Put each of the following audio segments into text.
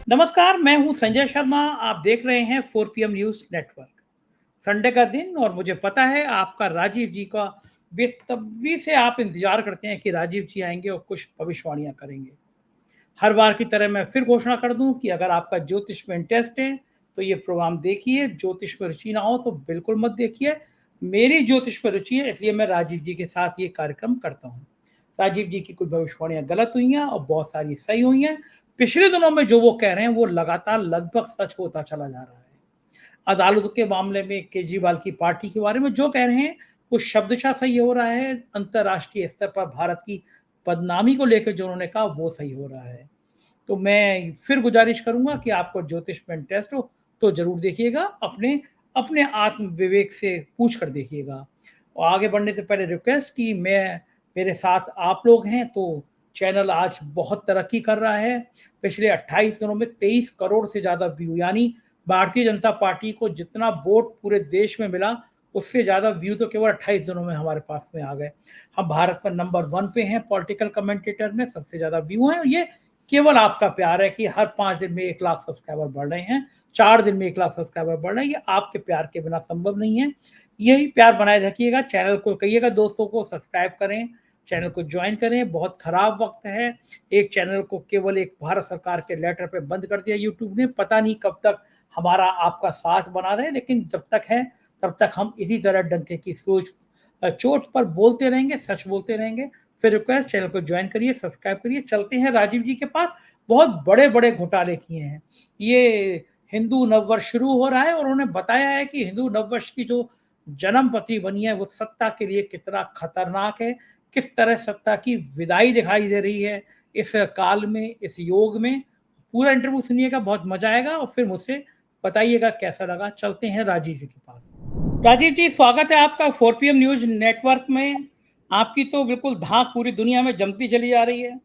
नमस्कार, मैं हूं संजय शर्मा। आप देख रहे हैं 4 पीएम न्यूज़ नेटवर्क। संडे का दिन और मुझे पता है आपका राजीव जी का बेसब्री से आप इंतज़ार करते हैं कि राजीव जी आएँगे और कुछ भविष्यवाणियाँ करेंगे। हर बार की तरह मैं फिर घोषणा कर दूँ कि अगर आपका ज्योतिष में इंटरेस्ट है, तो ये प्रोग्राम देखिए। ज्योतिष में रुचि ना हो तो बिल्कुल मत देखिए। मेरी ज्योतिष में रुचि है, इसलिए मैं राजीव जी के साथ ये कार्यक्रम करता हूँ। राजीव जी की कुछ भविष्यवाणियाँ गलत हुई हैं और बहुत सारी सही हुई हैं। पिछले दिनों में जो वो कह रहे हैं, वो लगातार लगभग सच होता चला जा रहा है। अदालतों के मामले में केजरीवाल की पार्टी के बारे में जो कह रहे हैं, वो शब्दशः सही हो रहा है। अंतर्राष्ट्रीय स्तर पर भारत की बदनामी को लेकर जो उन्होंने कहा, वो सही हो रहा है। तो मैं फिर गुजारिश करूँगा कि आपको ज्योतिष में इंटरेस्ट हो, तो ज़रूर देखिएगा। अपने अपने आत्म विवेक से पूछ कर देखिएगा। और आगे बढ़ने से पहले रिक्वेस्ट कि मेरे साथ आप लोग हैं, तो चैनल आज बहुत तरक्की कर रहा है। पिछले 28 दिनों में 23 करोड़ से ज़्यादा व्यू, यानी भारतीय जनता पार्टी को जितना वोट पूरे देश में मिला, उससे ज़्यादा व्यू तो केवल 28 दिनों में हमारे पास में आ गए। हम भारत में नंबर 1 पे हैं पॉलिटिकल कमेंटेटर में, सबसे ज़्यादा व्यू हैं। ये केवल आपका प्यार है कि हर 5 दिन में 1 लाख सब्सक्राइबर बढ़ रहे हैं, 4 दिन में 1 लाख सब्सक्राइबर बढ़ रहे हैं। ये आपके प्यार के बिना संभव नहीं है। यही प्यार बनाए रखिएगा। चैनल को कहिएगा दोस्तों को सब्सक्राइब करें, चैनल को जॉइन करें। बहुत खराब वक़्त है। एक चैनल को केवल एक भारत सरकार के लेटर पे बंद कर दिया यूट्यूब ने। पता नहीं कब तक हमारा आपका साथ बना रहे, लेकिन जब तक है, तब तक हम इसी तरह डंके की चोट पर बोलते रहेंगे, सच बोलते रहेंगे। फिर रिक्वेस्ट, चैनल को ज्वाइन करिए, सब्सक्राइब करिए। चलते हैं राजीव जी के पास। बहुत बड़े-बड़े घोटाले किए हैं। ये हिंदू नववर्ष शुरू हो रहा है और उन्होंने बताया है कि हिंदू नववर्ष की जो जन्म पत्री बनी है, वो सत्ता के लिए कितना खतरनाक है, किस तरह सत्ता की विदाई दिखाई दे रही है इस काल में, इस योग में। पूरा इंटरव्यू सुनिएगा, बहुत मजा आएगा और फिर मुझसे बताइएगा कैसा लगा। चलते हैं राजीव जी के पास। राजीव जी, स्वागत है आपका 4 पीएम न्यूज़ नेटवर्क में। आपकी तो बिल्कुल धाक पूरी दुनिया में जमती चली जा रही है।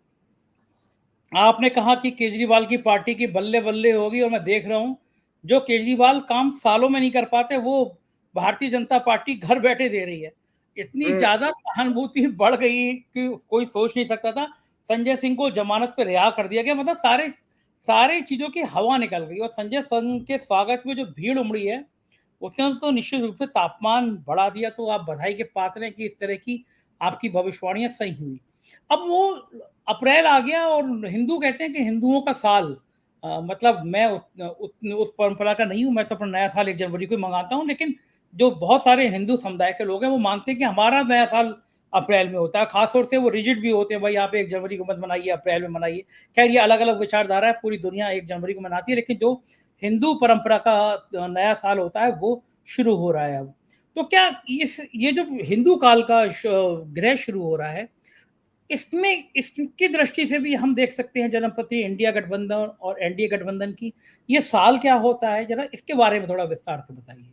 आपने कहा कि केजरीवाल की पार्टी की बल्ले-बल्ले होगी और मैं देख रहा हूँ, जो केजरीवाल काम सालों में नहीं कर पाते, वो भारतीय जनता पार्टी घर बैठे दे रही है। इतनी हुँ। ज़्यादा सहानुभूति बढ़ गई कि कोई सोच नहीं सकता था। संजय सिंह को ज़मानत पे रिहा कर दिया गया, मतलब सारे सारी चीज़ों की हवा निकल गई और संजय सिंह के स्वागत में जो भीड़ उमड़ी है, उसने तो निश्चित रूप से तापमान बढ़ा दिया। तो आप बधाई के पात्र हैं कि इस तरह की आपकी भविष्यवाणियाँ सही हुई। अब वो अप्रैल आ गया और हिंदू कहते हैं कि हिंदुओं का साल, मतलब मैं उस परंपरा का नहीं हूँ। मैं तो अपना नया साल 1 जनवरी को ही मनाता हूँ, लेकिन जो बहुत सारे हिंदू समुदाय के लोग हैं, वो मानते हैं कि हमारा नया साल अप्रैल में होता है। खास तौर से वो रिजिड भी होते हैं, भाई आप 1 जनवरी को मत मनाइए, अप्रैल में मनाइए। खैर, ये अलग-अलग विचारधारा है, पूरी दुनिया 1 जनवरी को मनाती है, लेकिन जो हिंदू परंपरा का नया साल होता है, वो शुरू हो रहा है अब। तो क्या ये जो हिंदू काल का ग्रह शुरू हो रहा है, इसमें इसकी दृष्टि से भी हम देख सकते हैं जनप्रति इंडिया गठबंधन और एनडीए गठबंधन की, ये साल क्या होता है? ज़रा इसके बारे में थोड़ा विस्तार से बताइए।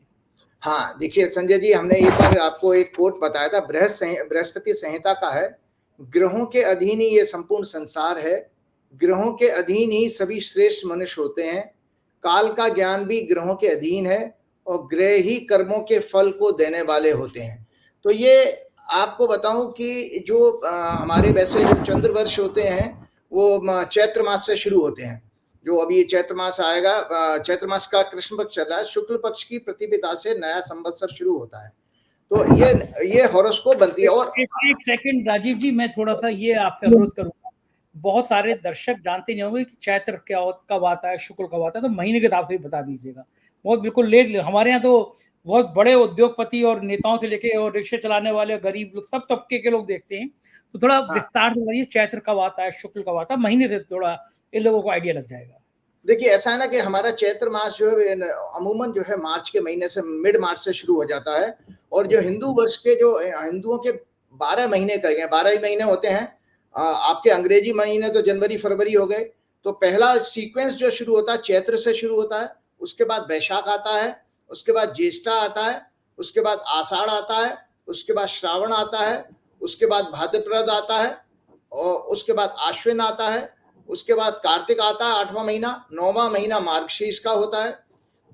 हाँ, देखिए संजय जी, हमने एक बार आपको एक कोट बताया था, बृहस्पति संहिता का है, ग्रहों के अधीन ही ये संपूर्ण संसार है, ग्रहों के अधीन ही सभी श्रेष्ठ मनुष्य होते हैं, काल का ज्ञान भी ग्रहों के अधीन है और ग्रह ही कर्मों के फल को देने वाले होते हैं। तो ये आपको बताऊँ कि जो हमारे वैसे जो चंद्र वर्ष होते हैं, वो चैत्र मास से शुरू होते हैं। जो अभी चैत्र मास आएगा, चैत्र मास का कृष्ण पक्ष चल रहा है, शुक्ल पक्ष की प्रतिपदा से नया संवत्सर शुरू होता है। तो ये हॉरोस्कोप बनती है और एक सेकंड राजीव जी, मैं थोड़ा-सा ये आपसे अनुरोध करूँगा। बहुत सारे दर्शक जानते नहीं होंगे कि चैत्र कब आता है, शुक्ल कब आता है, तो महीने के हिसाब से भी बता दीजिएगा। बहुत बिल्कुल लेट हमारे यहाँ तो बहुत बड़े उद्योगपति और नेताओं से लेके और रिक्शे चलाने वाले गरीब लोग, सब तबके के लोग देखते हैं। तो थोड़ा हाँ, विस्तार से बताइए, चैत्र कब आता है, शुक्ल कब आता है? महीने से थोड़ा इन लोगों को आइडिया लग जाएगा। देखिए ऐसा है ना कि हमारा चैत्र मास जो है अमूमन जो है मार्च के महीने से, मिड मार्च से शुरू हो जाता है और जो हिंदू वर्ष के जो हिंदुओं के 12 महीने कहे गए, 12 ही महीने होते हैं। आपके अंग्रेजी महीने तो जनवरी फरवरी हो गए। तो पहला सीक्वेंस जो शुरू होता है चैत्र से शुरू होता है, उसके बाद वैशाख आता है, उसके बाद ज्येष्ठा आता है, उसके बाद आषाढ़ आता है, उसके बाद श्रावण आता है, उसके बाद भाद्रपद आता है और उसके बाद आश्विन आता है, उसके बाद कार्तिक आता है 8वां महीना, 9वां महीना मार्गशीर्ष का होता है,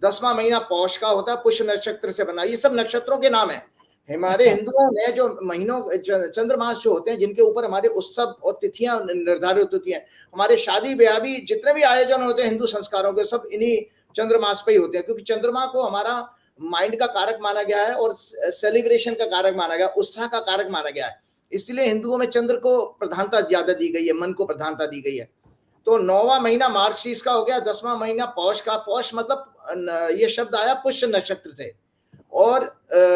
10वां महीना पौष का होता है, पुष्य नक्षत्र से बना। ये सब नक्षत्रों के नाम है। हमारे हिंदुओं में जो महीनों चंद्रमास जो होते हैं, जिनके ऊपर हमारे उत्सव और तिथियां निर्धारित होती हैं, हमारे शादी ब्याह भी जितने भी आयोजन होते हैं हिंदू संस्कारों के, सब इन्हीं चंद्रमास पे ही होते हैं, क्योंकि चंद्रमा को हमारा माइंड का कारक माना गया है और सेलिब्रेशन का कारक माना गया, उत्साह का कारक माना गया है। इसलिए हिंदुओं में चंद्र को प्रधानता ज्यादा दी गई है, मन को प्रधानता दी गई है। तो 9वां महीना मार्गशीर्ष का हो गया, 10वां महीना पौष का। पौष मतलब ये शब्द आया पुष्य नक्षत्र से। और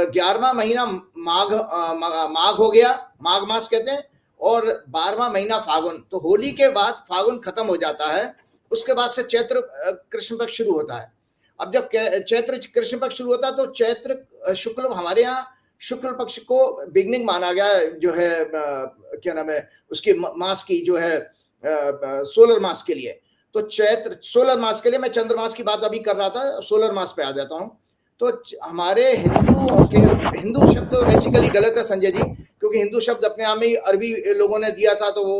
11वां महीना माघ हो गया, माघ मास कहते हैं। और 12वां महीना फागुन। तो होली के बाद फागुन खत्म हो जाता है, उसके बाद से चैत्र कृष्ण पक्ष शुरू होता है। अब जब चैत्र कृष्ण पक्ष शुरू होता है तो चैत्र शुक्ल, हमारे यहाँ शुक्ल पक्ष को बिगनिंग माना गया, जो है क्या नाम है उसकी मास की, जो है सोलर मास के लिए। तो चैत्र सोलर मास के लिए, मैं चंद्रमास की बात अभी कर रहा था, सोलर मास पे आ जाता हूँ। तो हमारे हिंदू शब्द तो बेसिकली गलत है संजय जी, क्योंकि हिंदू शब्द अपने आप में ही अरबी लोगों ने दिया था। तो वो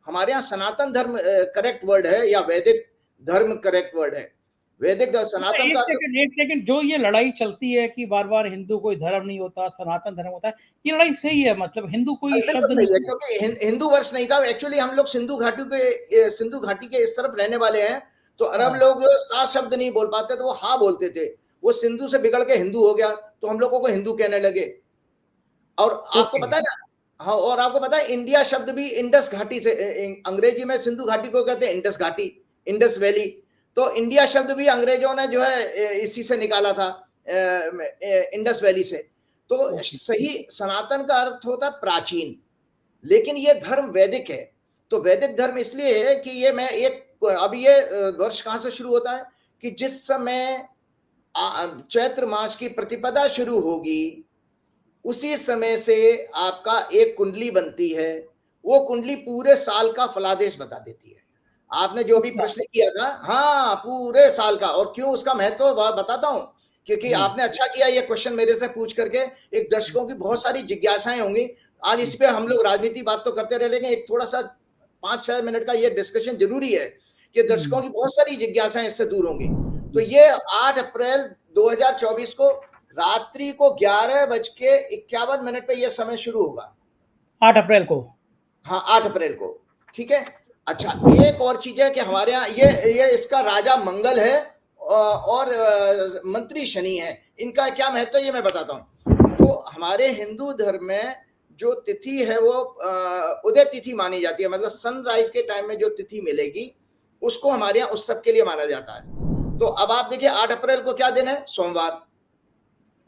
हमारे यहाँ सनातन धर्म करेक्ट वर्ड है, या वैदिक धर्म करेक्ट वर्ड है। वैदिक सनातन का एक सेकंड, जो ये लड़ाई चलती है कि बार बार हिंदू कोई धर्म नहीं होता, सनातन धर्म होता है, ये लड़ाई सही है? मतलब हिंदू कोई शब्द सही है, क्योंकि हिंदू वर्ष नहीं था एक्चुअली। हम लोग सिंधु घाटी के इस तरफ रहने वाले हैं। तो अरब लोग सा शब्द नहीं बोल पाते, तो वो हा बोलते थे। वो सिंधु से बिगड़ के हिंदू हो गया, तो हम लोगों को हिंदू कहने लगे। और आपको पता है ना, हाँ, और आपको पता है इंडिया शब्द भी इंडस घाटी से, अंग्रेजी में सिंधु घाटी को कहते हैं इंडस घाटी, इंडस वैली। तो इंडिया शब्द भी अंग्रेजों ने जो है इसी से निकाला था, इंडस वैली से। तो सही सनातन का अर्थ होता है प्राचीन, लेकिन ये धर्म वैदिक है। तो वैदिक धर्म इसलिए है कि ये मैं एक, अब ये वर्ष कहां से शुरू होता है कि जिस समय चैत्र मास की प्रतिपदा शुरू होगी, उसी समय से आपका एक कुंडली बनती है। वो कुंडली पूरे साल का फलादेश बता देती है। आपने जो भी प्रश्न किया था, हाँ, पूरे साल का। और क्यों उसका महत्व बताता हूं, क्योंकि आपने अच्छा किया ये क्वेश्चन मेरे से पूछ करके। एक दर्शकों की बहुत सारी जिज्ञासाएं होंगी आज। इस पे हम लोग राजनीति बात तो करते रह लेंगे, एक थोड़ा सा 5-6 मिनट का ये डिस्कशन जरूरी है कि दर्शकों की बहुत सारी जिज्ञासाएं इससे दूर होंगी। तो ये 8 अप्रैल 2024 को रात्रि को 11:51 पे ये समय शुरू होगा। 8 अप्रैल को? हाँ, 8 अप्रैल को। ठीक है। अच्छा, एक और चीज है कि हमारे यहाँ ये इसका राजा मंगल है और मंत्री शनि है। इनका क्या महत्व है ये मैं बताता हूँ। तो हमारे हिंदू धर्म में जो तिथि है वो उदय तिथि मानी जाती है, मतलब सनराइज के टाइम में जो तिथि मिलेगी उसको हमारे यहाँ उत्सव के लिए माना जाता है। तो अब आप देखिए 8 अप्रैल को क्या दिन है? सोमवार।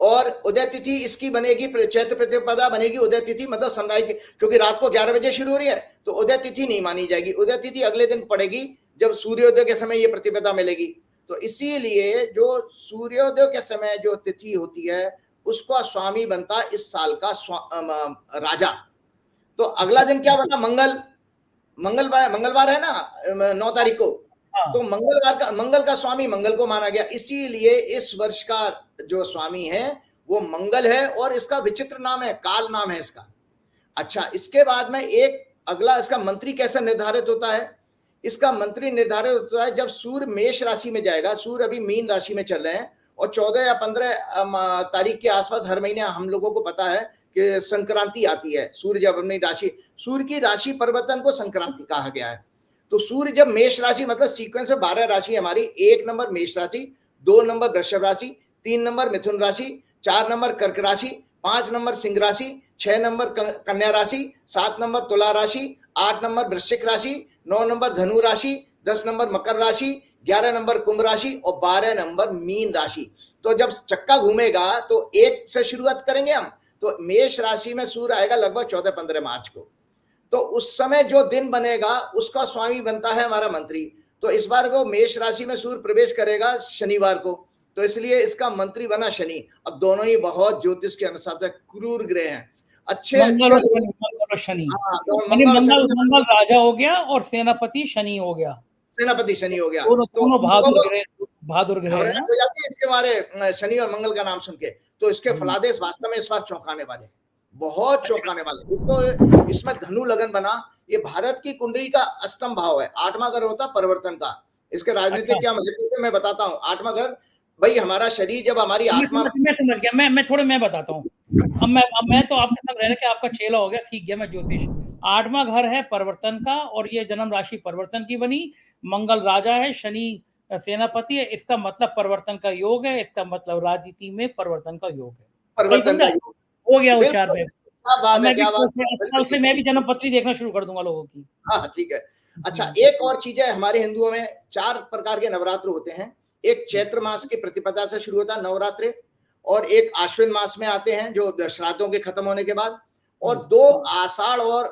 और उदय तिथि इसकी बनेगी, चैत्र प्रतिपदा बनेगी उदय तिथि, मतलब सनराइज, क्योंकि रात को 11 बजे शुरू हो रही है तो उदय तिथि नहीं मानी जाएगी। उदय तिथि अगले दिन पड़ेगी जब सूर्योदय के समय ये प्रतिपदा मिलेगी। तो इसीलिए जो सूर्योदय के समय जो तिथि होती है उसका स्वामी बनता इस साल का राजा। तो अगला दिन क्या बना? मंगलवार है ना, 9 तारीख को। तो मंगल का स्वामी मंगल को माना गया, इसीलिए इस वर्ष का जो स्वामी है वो मंगल है। और इसका विचित्र नाम है, काल नाम है इसका। अच्छा, इसके बाद में एक अगला, इसका मंत्री कैसे निर्धारित होता है? इसका मंत्री निर्धारित होता है जब सूर्य मेष राशि में जाएगा। सूर्य अभी मीन राशि में चल रहे हैं और 14 या 15 तारीख के आसपास हर महीने हम लोगों को पता है कि संक्रांति आती है। सूर्य जब अपनी राशि, सूर्य की राशि परिवर्तन को संक्रांति कहा गया है। तो सूर्य जब मेष राशि, मतलब सीक्वेंस में 12 राशि हमारी, 1 नंबर मेष राशि, 2 नंबर वृषभ राशि, 3 नंबर मिथुन राशि, 4 नंबर कर्क राशि, 5 नंबर सिंह राशि, 6 नंबर कन्या राशि, 7 नंबर तुला राशि, 8 नंबर वृश्चिक राशि, 9 नंबर धनु राशि, 10 नंबर मकर राशि, 11 नंबर कुंभ राशि और 12 नंबर मीन राशि। तो जब चक्का घूमेगा तो 1 से शुरुआत करेंगे हम। तो मेष राशि में सूर्य आएगा लगभग 14-15 मार्च को। तो उस समय जो दिन बनेगा उसका स्वामी बनता है हमारा मंत्री। तो इस बार वो मेष राशि में सूर्य प्रवेश करेगा शनिवार को, तो इसलिए इसका मंत्री बना शनि। अब दोनों ही बहुत ज्योतिष के अनुसार क्रूर ग्रह हैं। अच्छे मंगल और शनि। मंगल राजा हो गया और सेनापति शनि हो गया। दोनों बहादुर ग्रह है। इसके बारे शनि और मंगल का नाम सुन के, तो इसके फलादेश वास्तव में इस बार चौंकाने वाले, बहुत चौंकाने वाले। तो इसमें धनु लगन बना। ये भारत की कुंडली का अष्टम भाव है। 8वां घर होता परिवर्तन का। इसके राजनीतिक क्या महत्व मैं बताता हूँ। 8वां घर, भाई हमारा शरीर जब हमारी आत्मा, मैं समझ गया। मैं बताता हूँ। अब मैं तो आपके साथ रह के आपका चेला हो गया, सीख गया मैं ज्योतिष। 8वां घर है परिवर्तन का, और ये जन्म राशि परिवर्तन की बनी। मंगल राजा है, शनि सेनापति है, इसका मतलब परिवर्तन का योग है, इसका मतलब राजनीति में परिवर्तन का योग है। सही परिवर्तन समझा? का योग। हो गया होशियार बिल्कुल, मैं। क्या अब बात है, मैं भी क्या बात है, कल बिल्कुल से ठीक मैं है। भी जन्म पत्री देखना शुरू कर दूंगा लोगों की। हाँ, ठीक है। अच्छा, हम्म। एक और चीज़ है, हमारे हिंदुओं में 4 प्रकार के नवरात्र होते हैं। एक चैत्र मास की प्रतिपदा से शुरू होता है नवरात्रि, और एक आश्विन मास में आते हैं जो श्राद्धों के खत्म होने के बाद, और 2 आषाढ़ और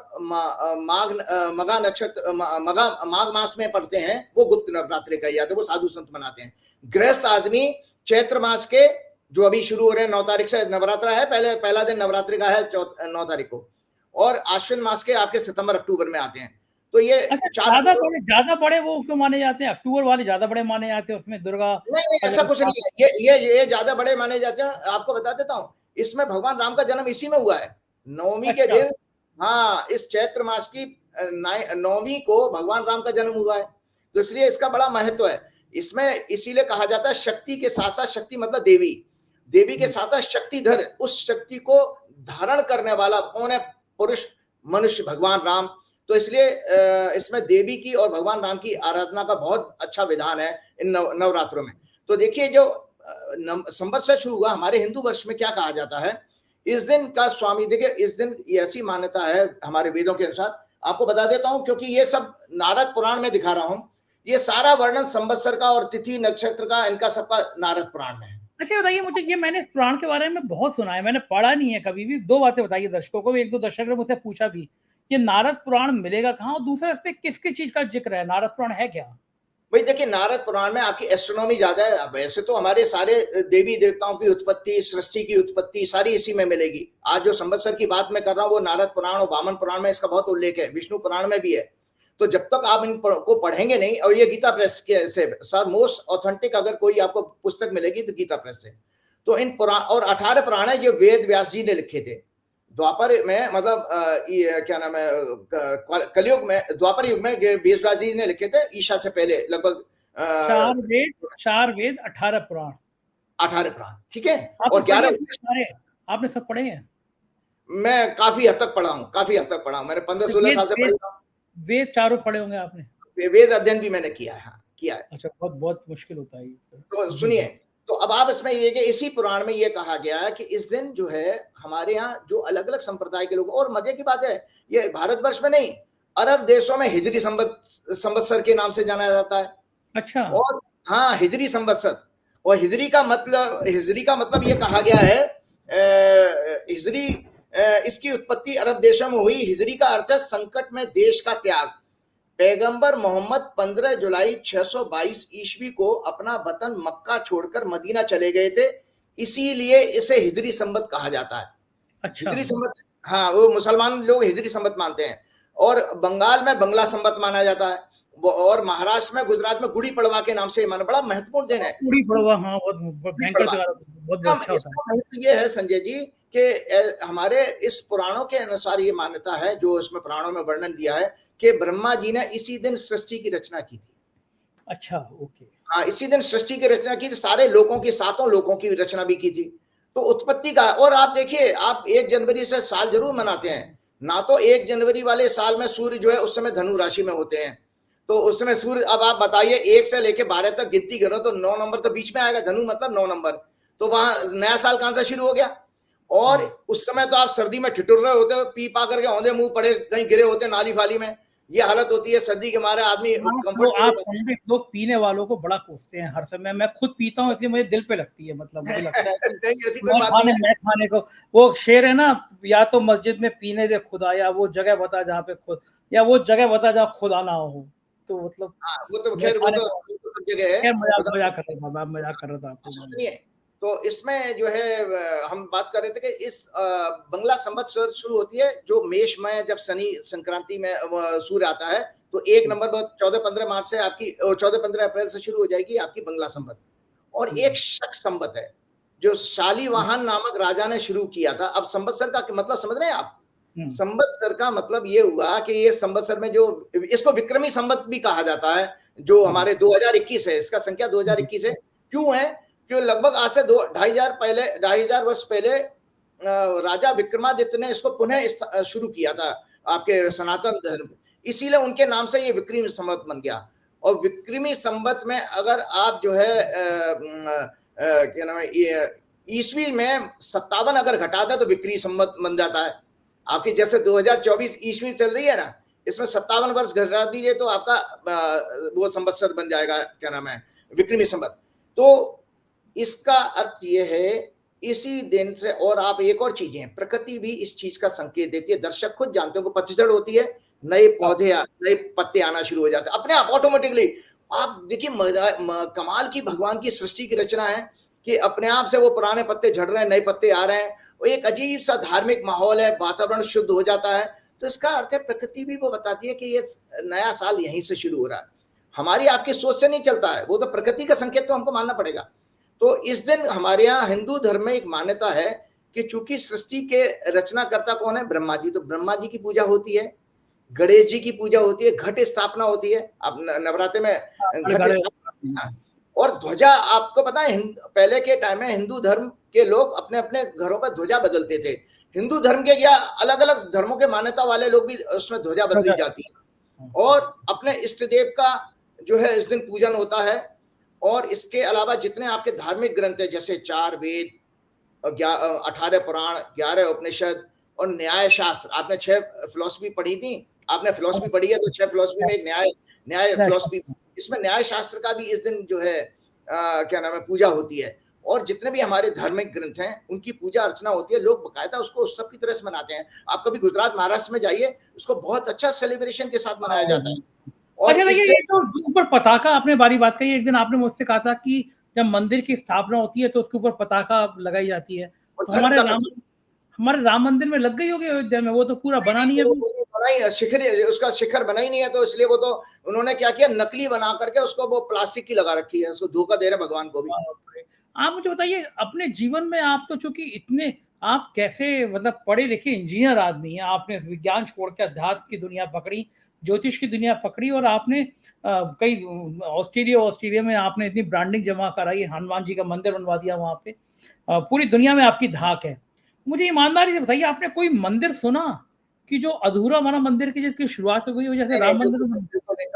मघा नक्षत्र माघ मास में पड़ते हैं, वो गुप्त नवरात्रि का याद है, वो साधु संत मनाते हैं। गृहस्थ आदमी चैत्र मास के जो अभी शुरू हो रहे हैं, 9 तारीख से नवरात्रा है, पहला दिन नवरात्रि का है 9 तारीख को, और आश्विन मास के आपके सितंबर अक्टूबर में आते हैं। तो ये अच्छा, 4 ज्यादा बड़े वो क्यों माने जाते हैं? अक्टूबर वाले ज्यादा बड़े माने जाते हैं, उसमें दुर्गा नहीं नहीं, का ऐसा जन्म कुछ था। नहीं है, ये ज्यादा बड़े माने जाते हैं। आपको बता देता हूँ, इसमें भगवान राम का जन्म इसी में हुआ है, नवमी के अच्छा। दिन। हाँ, इस चैत्र मास की नवमी को भगवान राम का जन्म हुआ है, तो इसलिए इसका बड़ा महत्व है। इसमें इसीलिए कहा जाता है शक्ति के साथ साथ, शक्ति मतलब देवी, देवी के साथ साथ शक्तिधर, उस शक्ति को धारण करने वाला कौन है? पुरुष मनुष्य भगवान राम। तो इसलिए इसमें देवी की और भगवान राम की आराधना का बहुत अच्छा विधान है इन नवरात्रों में। तो देखिए, जो संवत्सर शुरू हुआ हमारे हिंदू वर्ष में, क्या कहा जाता है इस दिन का स्वामी, देखिए इस दिन ऐसी मान्यता है हमारे वेदों के अनुसार, आपको बता देता हूं, क्योंकि ये सब नारद पुराण में दिखा रहा हूं, ये सारा वर्णन संवत्सर का और तिथि नक्षत्र का, इनका सबका नारद पुराण में है। अच्छा, बताइए मुझे, ये मैंने इस पुराण के बारे में बहुत सुना है, मैंने पढ़ा नहीं है कभी भी। 2 बातें बताइए दर्शकों को, एक दो दर्शक ने मुझसे पूछा भी, ये नारद पुराण मिलेगा कहाँ, और दूसरा इस पे किस किस चीज का जिक्र है, नारद पुराण है क्या? भाई देखिए, नारद पुराण में आपकी एस्ट्रोनॉमी ज्यादा है। वैसे तो हमारे सारे देवी देवताओं की उत्पत्ति, सृष्टि की उत्पत्ति सारी इसी में मिलेगी। आज जो संवत्सर की बात मैं कर रहा हूँ, वो नारद पुराण और वामन पुराण में इसका बहुत उल्लेख है, विष्णु पुराण में भी है। तो जब तक आप इन को पढ़ेंगे नहीं, और ये गीता प्रेस के से सर मोस्ट ऑथेंटिक अगर कोई आपको पुस्तक मिलेगी तो गीता प्रेस से। तो इन पुराण, और 18 पुराण है, जो वेद व्यास जी ने लिखे थे द्वापर में, मतलब क्या नाम है, कलयुग में, द्वापर युग में वेद व्यास जी ने लिखे थे, ईशा से पहले लगभग 4 वेद 18 पुराण। 18 प्राण, ठीक है। आपने और पढ़े 11 हैं सारे? आपने सब पढ़े हैं? मैं काफी हद तक पढ़ा हूँ, काफी हद तक पढ़ा हूँ, मैंने 15-16 वेद साल से वेद पढ़ी हूँ। वेद चारों पढ़े होंगे आपने? वेद अध्ययन भी मैंने किया है, हाँ, किया है। अच्छा, बहुत बहुत मुश्किल होता है ये। तो जी सुनिए, जी। तो अब आप इसमें ये कि इसी पुराण में ये कहा गया है कि इस दिन जो है हमारे यहाँ जो अलग अलग संप्रदाय के लोग, और मजे की बात है, ये भारतवर्ष में नहीं, अरब देशों में हिजरी संवत्सर के नाम से जाना जाता है। अच्छा। और हाँ, हिजरी संवत्सर, और हिजरी का मतलब ये कहा गया है, हिजरी, इसकी उत्पत्ति अरब देशों में हुई। हिजरी का अर्थ है संकट में देश का त्याग। पैगंबर मोहम्मद 15 जुलाई 622 ईस्वी को अपना वतन मक्का छोड़कर मदीना चले गए थे, इसीलिए इसे हिजरी संवत कहा जाता है। अच्छा। हिजरी संवत, हाँ, वो मुसलमान लोग हिजरी संवत मानते हैं। और बंगाल में बंगला संवत माना जाता है, और महाराष्ट्र में, गुजरात में गुड़ी पड़वा के नाम से माना, बड़ा महत्वपूर्ण दिन है पूरी पड़वा, हाँ, बहुत गुड़ी भयंकर पड़वा। त्योहार होता है, बहुत इसका बहुत अच्छा होता है। इसका महत्व ये है संजय जी कि हमारे इस पुराणों के अनुसार ये मान्यता है, जो इसमें पुराणों में वर्णन दिया है, कि ब्रह्मा जी ने इसी दिन सृष्टि की रचना की थी। अच्छा, ओके। हाँ, इसी दिन सृष्टि की रचना की थी, सारे लोगों की, 7 लोगों की रचना भी की थी। तो उत्पत्ति का, और आप देखिए, आप 1 जनवरी से साल जरूर मनाते हैं ना, तो 1 जनवरी वाले साल में सूर्य जो है उस समय धनु राशि में होते हैं, तो उस समय सूर्य, अब आप बताइए 1 से लेके 12 तक गिनती करो तो 9 नंबर तो बीच में आएगा, धनु मतलब 9 नंबर, तो वहां नया साल कहां से शुरू हो गया। और उस समय तो आप सर्दी में ठिठुर रहे होते, पी पा करके औंधे मुंह पड़े कहीं गिरे होते नाली फाली में, ये हालत होती है, सर्दी के मारे आदमी तो कंफर्ट। आप पंडित लोग पीने वालों को बड़ा कोसते हैं हर समय। मैं खुद पीता हूँ, इसलिए मुझे दिल पे लगती है, मतलब मुझे लगता है कि नहीं, ऐसी कोई बात नहीं है। मैं खाने को, वो शेर है ना, या तो मस्जिद में पीने दे खुदा, या वो जगह बता जहाँ पे खुद, या वो जगह बता जहाँ खुदा ना हो। तो मतलब हाँ, वो तो मैं खैर, वो खाने तो को, सब जगह है, खैर मजाक खुदा। मजाक कर रहा था, मजाक कर रहा था आपको मैं। सुनिए, तो इसमें जो है हम बात कर रहे थे कि इस बंगला संवत्सर शुरू होती है जो मेष में, जब शनि संक्रांति में सूर्य आता है, तो 1 नंबर 14-15 मार्च से आपकी, 14-15 अप्रैल से शुरू हो जाएगी आपकी बंगला संवत। और एक शक संवत है जो शालीवाहन नामक राजा ने शुरू किया था। अब संवत्सर का मतलब समझ रहे हैं आप? संवत्सर का मतलब ये हुआ कि ये संवत्सर में जो, इसको विक्रमी संवत भी कहा जाता है, जो हमारे 2021 है, इसका संख्या 2021 है। क्यों है? क्यों? लगभग आज से 2 ढाई हजार वर्ष पहले राजा विक्रमादित्य ने इसको पुनः शुरू किया था आपके सनातन धर्म, इसीलिए उनके नाम से ये विक्रमी संवत बन गया। और विक्रमी संवत में अगर आप जो है क्या नाम है, ईस्वी में 57 अगर घटा दे तो विक्रमी संवत बन जाता है। आपकी जैसे 2024 ईस्वी चल रही है ना, इसमें 57 वर्ष घटा दीजिए तो आपका वो संवत्सर बन जाएगा, क्या नाम है, विक्रमी संवत। तो इसका अर्थ ये है इसी दिन से। और आप एक और चीज है, प्रकृति भी इस चीज का संकेत देती है, दर्शक खुद जानते हो, पतझड़ होती है, नए पौधे नए पत्ते आना शुरू हो जाते हैं अपने आप ऑटोमेटिकली। आप देखिए कमाल की भगवान की सृष्टि की रचना है कि अपने आप से वो पुराने पत्ते झड़ रहे हैं, नए पत्ते आ रहे हैं, और एक अजीब सा धार्मिक माहौल है, वातावरण शुद्ध हो जाता है। तो इसका अर्थ है प्रकृति भी वो बताती है कि ये नया साल यहीं से शुरू हो रहा है, हमारी आपकी सोच से नहीं चलता है, वो तो प्रकृति का संकेत तो हमको मानना पड़ेगा। तो इस दिन हमारे यहाँ हिंदू धर्म में एक मान्यता है कि चूंकि सृष्टि के रचनाकर्ता कौन है, ब्रह्मा जी, तो ब्रह्मा जी की पूजा होती है, गणेश जी की पूजा होती है, घट स्थापना होती है, अब नवरात्रि में घट स्थापना। और ध्वजा, आपको पता है पहले के टाइम में हिंदू धर्म के लोग अपने अपने घरों पर ध्वजा बदलते थे। हिंदू धर्म के या अलग अलग धर्मों के मान्यता वाले लोग भी उसमें ध्वजा बदली जाती है। और अपने इष्ट देव का जो है इस दिन पूजन होता है। और इसके अलावा जितने आपके धार्मिक ग्रंथ है, जैसे 4 वेद, 18 पुराण, 11 उपनिषद और न्याय शास्त्र, आपने 6 फिलॉसफी पढ़ी थी, आपने फिलॉसफी पढ़ी है तो 6 फिलॉसफी में एक न्याय फिलॉसफी, इसमें न्याय शास्त्र का भी इस दिन जो है क्या नाम है, पूजा होती है। और जितने भी हमारे धार्मिक ग्रंथ हैं उनकी पूजा अर्चना होती है, लोग बकायदा उसको उत्सव की तरह से मनाते हैं। आप कभी गुजरात महाराष्ट्र में जाइए, उसको बहुत अच्छा सेलिब्रेशन के साथ मनाया जाता है। और अच्छा भैया, ये तो ऊपर पताका आपने बारी बात कही, एक दिन आपने मुझसे कहा था कि जब मंदिर की स्थापना होती है तो उसके ऊपर पताका लगाई जाती है, तो हमारे राम मंदिर में लग गई होगी अयोध्या में, वो तो पूरा बना नहीं है, शिखर, उसका शिखर बना ही नहीं है, तो इसलिए वो तो उन्होंने क्या किया, नकली बना करके उसको वो प्लास्टिक की लगा रखी है, उसको धोखा दे रहे भगवान को भी। आप मुझे बताइए, अपने जीवन में आप तो चूंकि इतने, आप कैसे मतलब पढ़े लिखे इंजीनियर आदमी हैं, आपने विज्ञान छोड़ के अध्यात्म की दुनिया पकड़ी, ज्योतिष की दुनिया पकड़ी, और आपने कई ऑस्ट्रेलिया में आपने इतनी ब्रांडिंग जमा कराई, हनुमान जी का मंदिर बनवा दिया वहां पे, पूरी दुनिया में आपकी धाक है। मुझे ईमानदारी से बताइए, आपने कोई मंदिर सुना कि जो अधूरा बना मंदिर की जिसकी शुरुआत हो गई हो, जैसे राम मंदिर?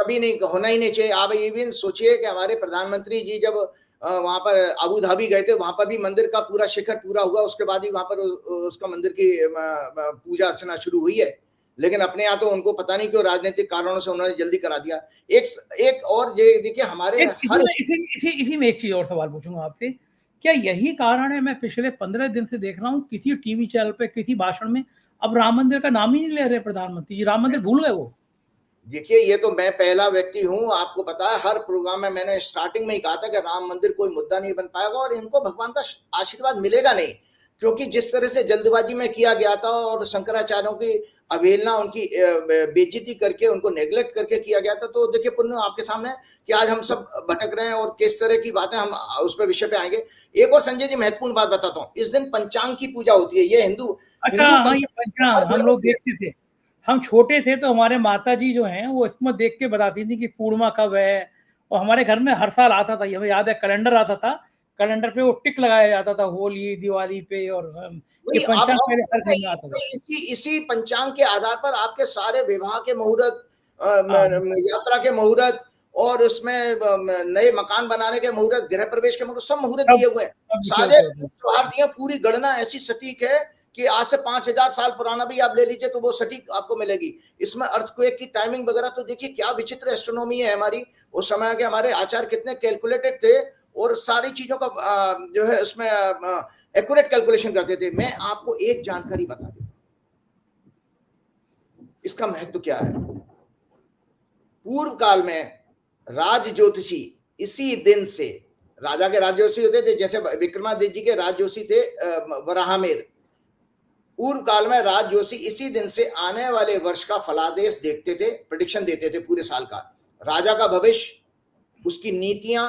कभी नहीं, होना ही नहीं चाहिए। आप ये भी सोचिए कि हमारे प्रधानमंत्री जी जब वहां पर अबू धाबी गए थे, वहां पर भी मंदिर का पूरा शिखर पूरा हुआ, उसके बाद ही वहां पर उसका मंदिर की पूजा अर्चना शुरू हुई है। लेकिन अपने यहाँ तो उनको पता नहीं क्यों राजनीतिक कारणों से उन्होंने जल्दी करा दिया। एक और देखिए हमारे इसी में एक चीज और सवाल पूछूंगा आपसे, क्या यही कारण है, मैं पिछले 15 दिन से देख रहा हूँ किसी टीवी चैनल पे किसी भाषण में अब राम मंदिर का नाम ही नहीं ले रहे प्रधानमंत्री जी, राम मंदिर भूल गए वो? देखिए, ये तो मैं पहला व्यक्ति हूं, आपको पता है हर प्रोग्राम में मैंने स्टार्टिंग में ही कहा था कि राम मंदिर कोई मुद्दा नहीं बन पाएगा और इनको भगवान का आशीर्वाद मिलेगा नहीं, क्योंकि जिस तरह से जल्दबाजी में किया गया था और शंकराचार्यों की अवहेलना, उनकी बेइज्जती करके, उनको नेग्लेक्ट करके किया गया था। तो देखिए पुण्य आपके सामने कि आज हम सब भटक रहे हैं और किस तरह की बातें, हम उस पर विषय पे आएंगे। एक और संजय जी महत्वपूर्ण बात बताता हूँ, इस दिन पंचांग की पूजा होती है, ये हिंदू। अच्छा, हाँ, ये पंचांग हम लोग देखते थे, हम छोटे थे तो हमारे माता जी जो हैं वो इसमें देख के बताती थी कि पूर्णिमा कब है, और हमारे घर में हर साल आता था, हमें याद है कैलेंडर आता था, कैलेंडर पे वो टिक लगाया जाता था होली दिवाली पे, और ये पंचांग मेरे हर घर में आता था। इसी पंचांग के आधार पर आपके सारे विवाह के मुहूर्त, यात्रा के मुहूर्त, और उसमें नए मकान बनाने के मुहूर्त, गृह प्रवेश के मुहूर्त, सब मुहूर्त दिए हुए हैं, सारे त्योहार दिए। पूरी गणना ऐसी सटीक है कि आज से 5000 साल पुराना भी आप ले लीजिए तो वो सटीक आपको मिलेगी। इसमें अर्थक्वेक की टाइमिंग वगैरह, तो देखिए क्या विचित्र एस्ट्रोनॉमी है हमारी। उस समय के हमारे आचार्य कितने कैलकुलेटेड थे और सारी चीजों का जो है उसमें एक्यूरेट कैलकुलेशन करते थे। मैं आपको एक जानकारी बता देता हूं, इसका महत्व क्या है। पूर्व काल में राज ज्योतिषी इसी दिन से, राजा के राज ज्योतिषी होते थे, जैसे विक्रमादित्य जी के राज ज्योतिषी थे वराहमिहिर। पूर्व काल में राज ज्योतिषी इसी दिन से आने वाले वर्ष का फलादेश देखते थे, प्रेडिक्शन देते थे पूरे साल का, राजा का भविष्य, उसकी नीतियां,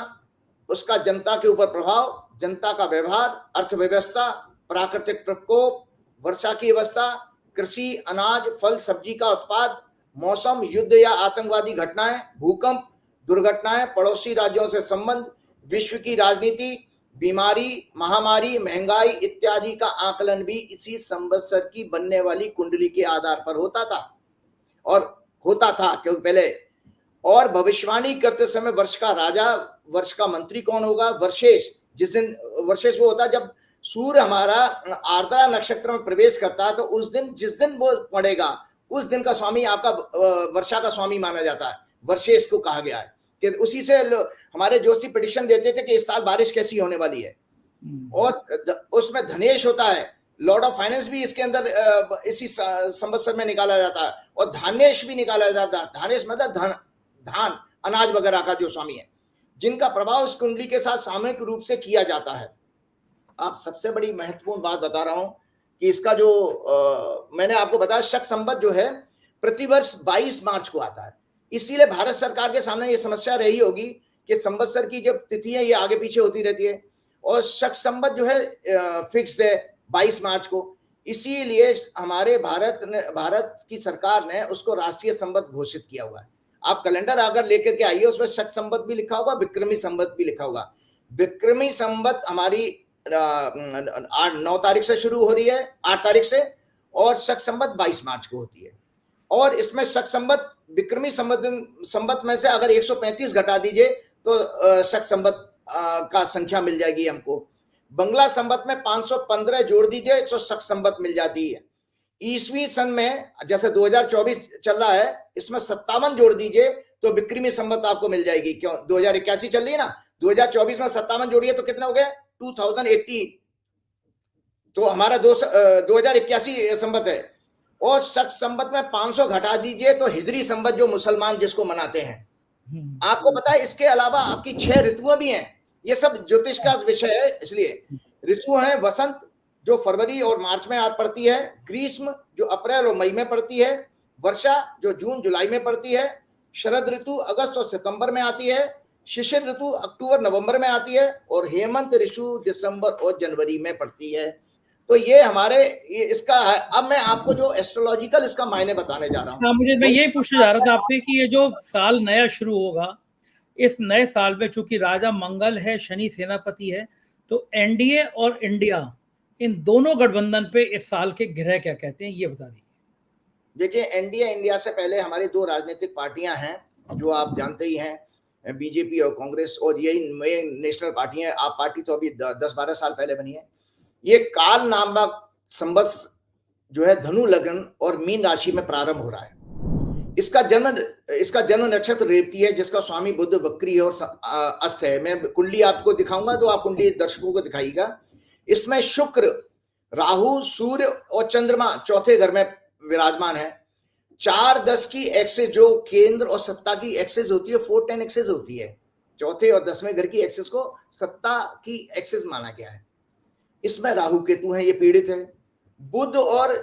उसका जनता के ऊपर प्रभाव, जनता का व्यवहार, अर्थव्यवस्था, प्राकृतिक प्रकोप, वर्षा की अवस्था, कृषि, अनाज, फल सब्जी का उत्पाद, मौसम, युद्ध या आतंकवादी घटनाएं, भूकंप, दुर्घटनाएं, पड़ोसी राज्यों से संबंध, विश्व की राजनीति, बीमारी, महामारी, महंगाई इत्यादि का आकलन भी इसी संवत्सर की बनने वाली कुंडली के आधार पर होता था क्योंकि पहले। और भविष्यवाणी करते समय वर्ष का राजा, वर्ष का मंत्री कौन होगा, वर्षेश। जिस दिन वर्षेश वो होता है जब सूर्य हमारा आर्द्रा नक्षत्र में प्रवेश करता है, तो उस दिन, जिस दिन वो पड़ेगा, उस दिन का स्वामी आपका वर्षा का स्वामी माना जाता है, वर्षेश को कहा गया है। कि उसी से हमारे जोशी प्रेडिक्शन देते थे कि इस साल बारिश कैसी होने वाली है। और उसमें धनेश होता है, लॉर्ड ऑफ फाइनेंस भी इसके अंदर इसी संवत्सर में निकाला जाता है, और धानेश भी निकाला जाता है। धानेश मतलब धान, अनाज वगैरह का जो स्वामी है, जिनका प्रभाव उस कुंडली के साथ सामूहिक रूप से किया जाता है। आप सबसे बड़ी महत्वपूर्ण बात बता रहा हूं कि इसका जो मैंने आपको बताया, शक संवत जो है प्रतिवर्ष 22 मार्च को आता है। इसीलिए भारत सरकार के सामने ये समस्या रही होगी कि संवत्सर की जब तिथि है ये आगे पीछे होती रहती है, और शक संवत जो है फिक्स्ड है 22 मार्च को। इसीलिए हमारे भारत की सरकार ने उसको राष्ट्रीय संवत घोषित किया हुआ है। आप कैलेंडर अगर लेकर के आइए, उसमें शक संवत भी लिखा होगा, विक्रमी संवत भी लिखा होगा। विक्रमी संवत हमारी 9 तारीख से शुरू हो रही है, 8 तारीख से, और शक संवत 22 मार्च को होती है। और इसमें शक संवत, विक्रमी संवत में से अगर 135 घटा दीजिए तो शक संवत का संख्या मिल जाएगी हमको। बंगला संवत में 515 जोड़ दीजिए तो शक संवत मिल जाती है। ईसवी सन में जैसे 2024 चल रहा है, इसमें 57 जोड़ दीजिए तो विक्रमी संवत आपको मिल जाएगी। क्यों, 2081 चल रही है ना, 2024 में 57 जोड़िए तो कितना हो गया, 2080। तो हमारा 2081 संवत है। और शक संवत में 500 घटा दीजिए तो हिजरी संवत, जो मुसलमान जिसको मनाते हैं। आपको पता है इसके अलावा आपकी 6 ऋतुएं भी हैं। ये सब ज्योतिष का विषय है, इसलिए ऋतु है वसंत जो फरवरी और मार्च में पड़ती है, ग्रीष्म जो अप्रैल और मई में पड़ती है, वर्षा जो जून जुलाई में पड़ती है, शरद ऋतु अगस्त और सितंबर में आती है, शिशिर ऋतु अक्टूबर नवंबर में आती है, और हेमंत ऋतु दिसंबर और जनवरी में पड़ती है। तो ये हमारे इसका है। अब मैं आपको जो एस्ट्रोलॉजिकल इसका मायने बताने जा रहा हूँ। मैं यही पूछने जा रहा था आपसे कि ये जो साल नया शुरू होगा, इस नए साल में चूंकि राजा मंगल है, शनि सेनापति है, तो एनडीए और इंडिया, इन दोनों गठबंधन पे इस साल के ग्रह क्या कहते हैं, ये बता दीजिए। देखिए, एनडीए, इंडिया से पहले हमारी 2 राजनीतिक पार्टियां हैं जो आप जानते ही हैं, बीजेपी और कांग्रेस, और यही मेन नेशनल पार्टी है। आप पार्टी तो अभी 10-12 साल पहले बनी है। ये काल नामक संवत्सर जो है धनु लग्न और मीन राशि में प्रारंभ हो रहा है। इसका जन्म नक्षत्र रेवती है, जिसका स्वामी बुध वक्री और अस्त है। मैं कुंडली आपको दिखाऊंगा तो आप कुंडली दर्शकों को दिखाइएगा। इसमें शुक्र, राहु, सूर्य और चंद्रमा चौथे घर में विराजमान है। 4-10 की एक्सेस, जो केंद्र और सत्ता की एक्सेस होती है, 4-10 एक्सेस होती है। चौथे और 10वें घर की एक्सेस को सत्ता की एक्सेस माना गया है। इसमें राहु केतु हैं, ये पीड़ित है। बुध और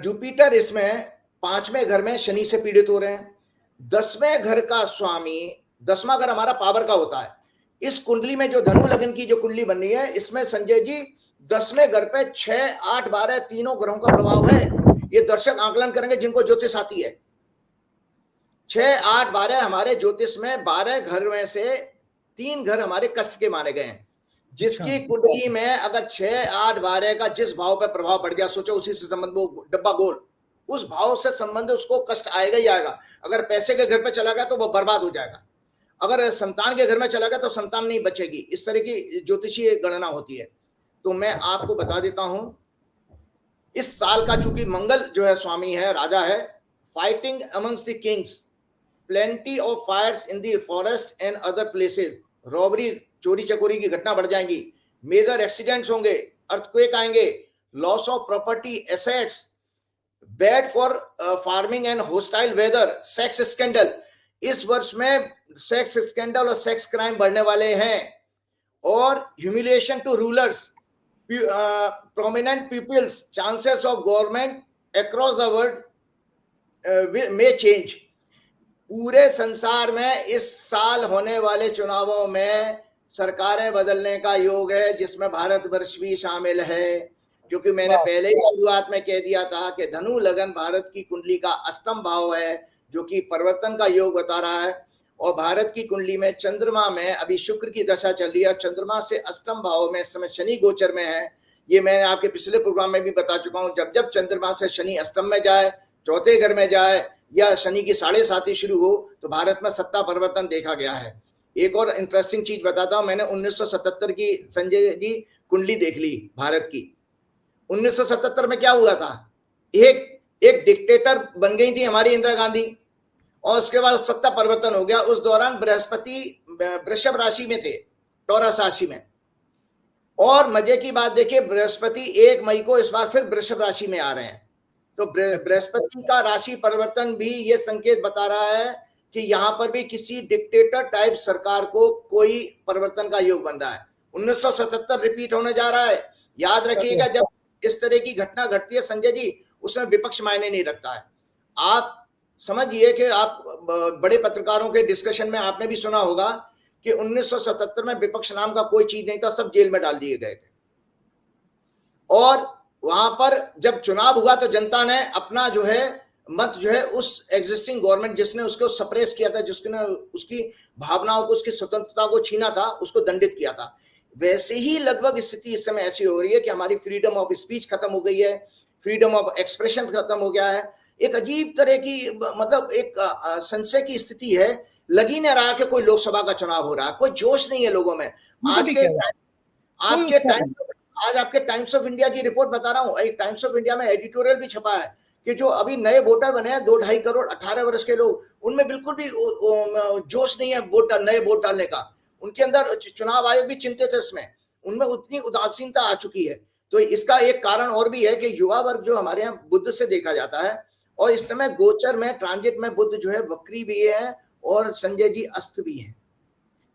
जुपिटर इसमें 5वें घर में शनि से पीड़ित हो रहे हैं। 10वें घर का स्वामी, 10वां घर हमारा पावर का होता है। इस कुंडली में जो धनु लग्न की जो कुंडली बन रही है, इसमें संजय जी 10वें घर पे 6, 8, 12 तीनों ग्रहों का प्रभाव है। ये दर्शक आकलन करेंगे जिनको ज्योतिष आती है। 6, 8, 12 हमारे ज्योतिष में 12 घर में से 3 घर हमारे कष्ट के माने गए हैं। जिसकी कुंडली में अगर 6, 8, 12 का जिस भाव पर प्रभाव पड़ गया, सोचो उसी से संबंध, वो डब्बा गोल, उस भाव से संबंध उसको कष्ट आएगा ही आएगा। अगर पैसे के घर पे चला गया तो वो बर्बाद हो जाएगा। अगर संतान के घर में चला गया तो संतान नहीं बचेगी। इस तरह की ज्योतिषीय गणना होती है। तो मैं आपको बता देता हूं, इस साल का चूंकि मंगल जो है स्वामी है, राजा है, fighting amongst the kings, plenty of fires in the forest and other places, robbery, चोरी चकोरी की घटना बढ़ जाएंगी, मेजर एक्सीडेंट्स होंगे, अर्थक्वेक आएंगे, loss of property assets, bad for farming and hostile weather, sex scandal. इस वर्ष में सेक्स स्कैंडल और सेक्स क्राइम बढ़ने वाले हैं। और humiliation to rulers, prominent peoples, chances of government across the world में चेंज। पूरे संसार में इस साल होने वाले चुनावों में सरकारें बदलने का योग है, जिसमें भारतवर्ष भी शामिल है। क्योंकि मैंने पहले ही शुरुआत में कह दिया था कि धनु लगन भारत की कुंडली का अष्टम भाव है, जो कि परिवर्तन का योग बता रहा है। और भारत की कुंडली में चंद्रमा में अभी शुक्र की दशा चल रही है, चंद्रमा से अष्टम भाव में इस समय शनि गोचर में है। ये मैंने आपके पिछले प्रोग्राम में भी बता चुका हूं, जब जब चंद्रमा से शनि अष्टम में जाए, चौथे घर में जाए, या शनि की 7.5 शुरू हो, तो भारत में सत्ता परिवर्तन देखा गया है। एक और इंटरेस्टिंग चीज बताता हूं, मैंने 1977 की संजय जी कुंडली देख ली भारत की। 1977 में क्या हुआ था, एक डिक्टेटर बन गई थी हमारी इंदिरा गांधी, और उसके बाद सत्ता परिवर्तन हो गया। उस दौरान बृहस्पति वृषभ राशि में थे, टॉरस राशि में। और मजे की बात देखिए, बृहस्पति 1 मई को इस बार फिर वृषभ राशि में आ रहे हैं। तो बृहस्पति का राशि परिवर्तन भी ये संकेत बता रहा है कि यहां पर भी किसी डिक्टेटर टाइप सरकार को कोई परिवर्तन का योग बन रहा है। 1977 रिपीट होने जा रहा है। याद रखिएगा, जब इस तरह की घटना घटती है संजय जी, उसमें विपक्ष मायने नहीं रखता है। आप समझिए कि आप बड़े पत्रकारों के डिस्कशन में आपने भी सुना होगा कि 1977 में विपक्ष नाम का कोई चीज नहीं था, सब जेल में डाल दिए गए थे। और वहां पर जब चुनाव हुआ तो जनता ने अपना जो है मत जो है उस एग्जिस्टिंग गवर्नमेंट जिसने उसको सप्रेस किया था, जिसने उसकी भावनाओं को, उसकी स्वतंत्रता को छीना था, उसको दंडित किया था। वैसे ही लगभग स्थिति इस समय ऐसी हो रही है कि हमारी फ्रीडम ऑफ स्पीच खत्म हो गई है, फ्रीडम ऑफ एक्सप्रेशन खत्म हो गया है। एक अजीब तरह की मतलब एक संशय की स्थिति है। लगी नहीं रहा कि कोई लोकसभा का चुनाव हो रहा है, कोई जोश नहीं है लोगों में। आज आपके टाइम्स ऑफ इंडिया की रिपोर्ट बता रहा हूं, एक टाइम्स ऑफ इंडिया में एडिटोरियल भी छपा है कि जो अभी नए वोटर बने हैं 2-2.5 करोड़ 18 वर्ष के लोग, उनमें बिल्कुल भी जोश नहीं है नए वोट डालने का। उनके अंदर चुनाव आयोग भी चिंतित है इसमें, उनमें उतनी उदासीनता आ चुकी है। तो इसका एक कारण और भी है कि युवा वर्ग जो हमारे यहाँ बुध से देखा जाता है, और इस समय गोचर में ट्रांजिट में बुध जो है वक्री भी है और संजय जी अस्त भी है।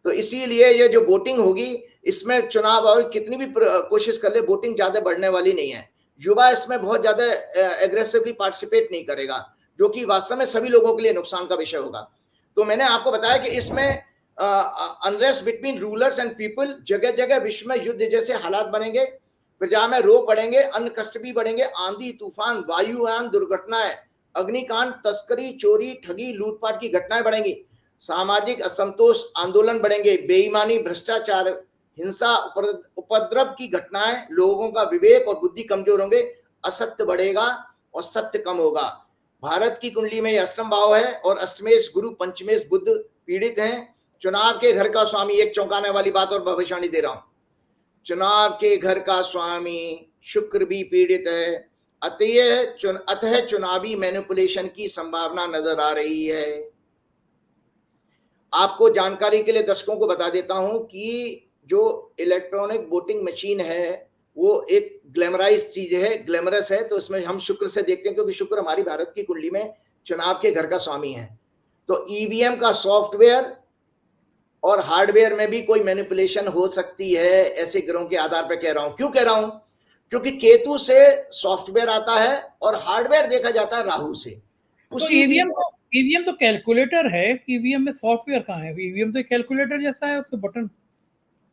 तो इसीलिए ये जो वोटिंग होगी, इसमें चुनाव आयोग कितनी भी कोशिश कर ले, वोटिंग ज्यादा बढ़ने वाली नहीं है। युवा इसमें बहुत ज्यादा एग्रेसिवली पार्टिसिपेट नहीं करेगा, जो कि वास्तव में सभी लोगों के लिए नुकसान का विषय होगा। तो मैंने आपको बताया कि इसमें unrest between rulers and people, जगह जगह विश्व में युद्ध जैसे हालात बनेंगे, प्रजा में रोग बढ़ेंगे, अन्न कष्ट भी बढ़ेंगे, आंधी तूफान, वायुयान दुर्घटनाएं, अग्निकांड, तस्करी, चोरी, ठगी, लूटपाट की घटनाएं बढ़ेंगी, सामाजिक असंतोष, आंदोलन बढ़ेंगे, बेईमानी, भ्रष्टाचार, हिंसा, उपद्रव की घटनाएं, लोगों का विवेक और बुद्धि कमजोर होंगे, असत्य बढ़ेगा और सत्य कम होगा। भारत की कुंडली में अष्टम भाव है और अष्टमेश गुरु पंचमेश बुध पीड़ित हैं। चुनाव के घर का स्वामी, एक चौंकाने वाली बात और भविष्यवाणी दे रहा हूं, चुनाव के घर का स्वामी शुक्र भी पीड़ित है। अतः चुनावी मैनिपुलेशन की संभावना नजर आ रही है। आपको जानकारी के लिए दर्शकों को बता देता हूं कि जो इलेक्ट्रॉनिक वोटिंग मशीन है वो एक ग्लैमराइज चीज है, ग्लैमरस है। तो इसमें हम शुक्र से देखते हैं, क्योंकि शुक्र हमारी भारत की कुंडली में चुनाव के घर का स्वामी है। तो ईवीएम का सॉफ्टवेयर और हार्डवेयर में भी कोई मैनिपुलेशन हो सकती है, ऐसे ग्रहों के आधार पर कह रहा हूं। क्यों कह रहा हूं? क्योंकि केतु से सॉफ्टवेयर आता है और हार्डवेयर देखा जाता है राहु से। तो ईवीएम तो कैलकुलेटर है, ईवीएम में सॉफ्टवेयर कहाँ है? ईवीएम तो कैलकुलेटर जैसा है, उसके बटन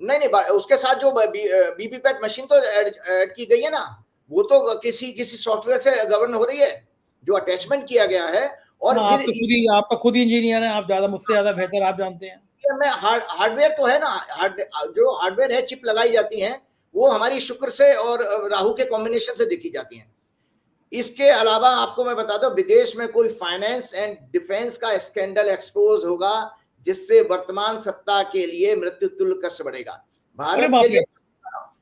नहीं, उसके साथ जो वीवीपैट मशीन तो ऐड की गई है ना, वो तो किसी सॉफ्टवेयर से गवर्न हो रही है, जो अटैचमेंट किया गया है। और फिर आपका खुद इंजीनियर है, आप ज्यादा मुझसे ज्यादा बेहतर आप जानते हैं। में हार्डवेयर तो है ना, जो हार्डवेयर है, चिप लगाई जाती हैं, वो हमारी शुक्र से और राहु के कॉम्बिनेशन से देखी जाती हैं। इसके अलावा आपको मैं बता दूं, विदेश में कोई फाइनेंस एंड डिफेंस का स्कैंडल एक्सपोज होगा, जिससे वर्तमान सत्ता के लिए मृत्यु तुल्य कष्ट बढ़ेगा। भारत के लिए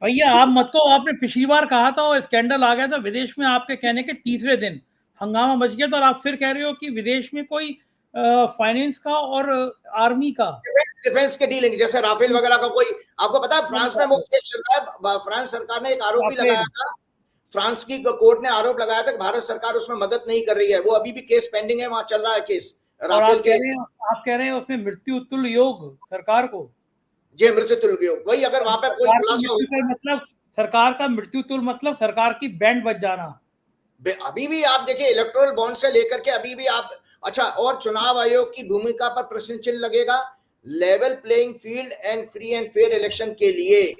भैया आप मत को, आपने पिछली बार कहा था और स्कैंडल आ गया था विदेश में, आपके कहने के तीसरे दिन हंगामा मच गया था, और आप फिर कह रहे हो कि विदेश में कोई फाइनेंस का और आर्मी का डिफेंस के डीलिंग, जैसे राफेल वगैरह का कोई, आपको पता है फ्रांस में वो केस चल रहा है। फ्रांस सरकार ने एक आरोप भी लगाया था, फ्रांस की कोर्ट ने आरोप लगाया था कि भारत सरकार उसमें मदद नहीं कर रही है। वो अभी भी केस पेंडिंग है, वहां चल रहा है केस राफेल के। आप कह रहे हैं उसमें मृत्यु तुल्य योग सरकार को, जी मृत्यु तुल्य योग। वही अगर वहां पे कोई खुलासा हो, मतलब सरकार का मृत्यु तुल्य मतलब सरकार की बैंड बज जाना। अभी भी आप देखिए, इलेक्टोरल बॉन्ड से लेकर के अभी भी आप, अच्छा, और चुनाव आयोग की भूमिका पर प्रश्न चिन्ह लगेगा। Level playing field and free and fair election के लिए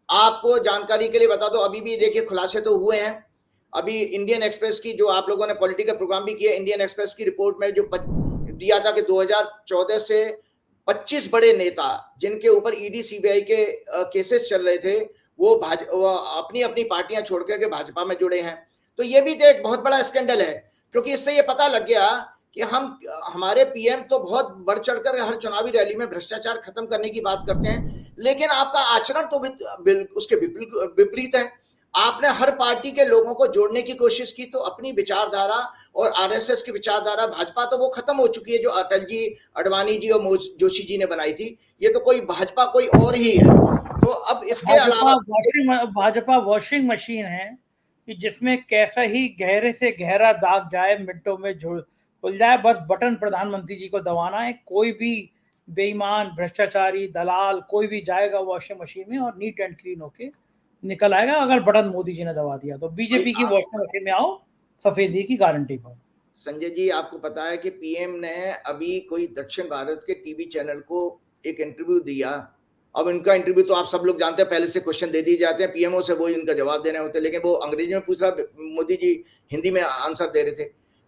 आपको जानकारी के लिए बता दो, अभी भी देखिए खुलासे तो हुए हैं। अभी इंडियन एक्सप्रेस की, जो आप लोगों ने पॉलिटिकल प्रोग्राम भी किया, इंडियन एक्सप्रेस की रिपोर्ट में दिया था कि 2014 से 25 बड़े नेता जिनके ऊपर ईडी सीबीआई के केसेस चल रहे थे वो अपनी अपनी पार्टियां छोड़ के भाजपा में जुड़े हैं। तो ये भी तो एक बहुत बड़ा स्कैंडल है, क्योंकि इससे ये पता लग गया कि हमारे पीएम तो बहुत बढ़ चढ़कर हर चुनावी रैली में भ्रष्टाचार खत्म करने की बात करते हैं, लेकिन आपका आचरण तो उसके विपरीत है। आपने हर पार्टी के लोगों को जोड़ने की कोशिश की, तो अपनी विचारधारा और आरएसएस की विचारधारा भाजपा तो वो खत्म हो चुकी है जो अटल जी, अडवाणी जी और जोशी जी ने बनाई थी। ये तो कोई भाजपा कोई और ही है। तो अब इसके अलावा भाजपा वॉशिंग मशीन है कि जिसमें कैसा ही गहरे से गहरा दाग जाए मिनटों में खुल जाए, बस बटन प्रधानमंत्री जी को दबाना है। कोई भी बेईमान, भ्रष्टाचारी, दलाल कोई भी जाएगा वॉशिंग मशीन में और नीट एंड क्लीन होके निकल आएगा अगर बटन मोदी जी ने दबा दिया तो। बीजेपी की वॉशिंग मशीन में आओ, सफेदी की गारंटी पाओ। संजय जी, आपको पता है कि पीएम ने अभी कोई दक्षिण भारत के टीवी चैनल को एक इंटरव्यू दिया। अब इनका इंटरव्यू तो आप सब लोग जानते हैं, पहले से क्वेश्चन दे दिए जाते हैं पीएमओ से, वो इनका जवाब दे रहे होते हैं, लेकिन वो अंग्रेजी में पूछ रहा, मोदी जी हिंदी में आंसर दे रहे थे।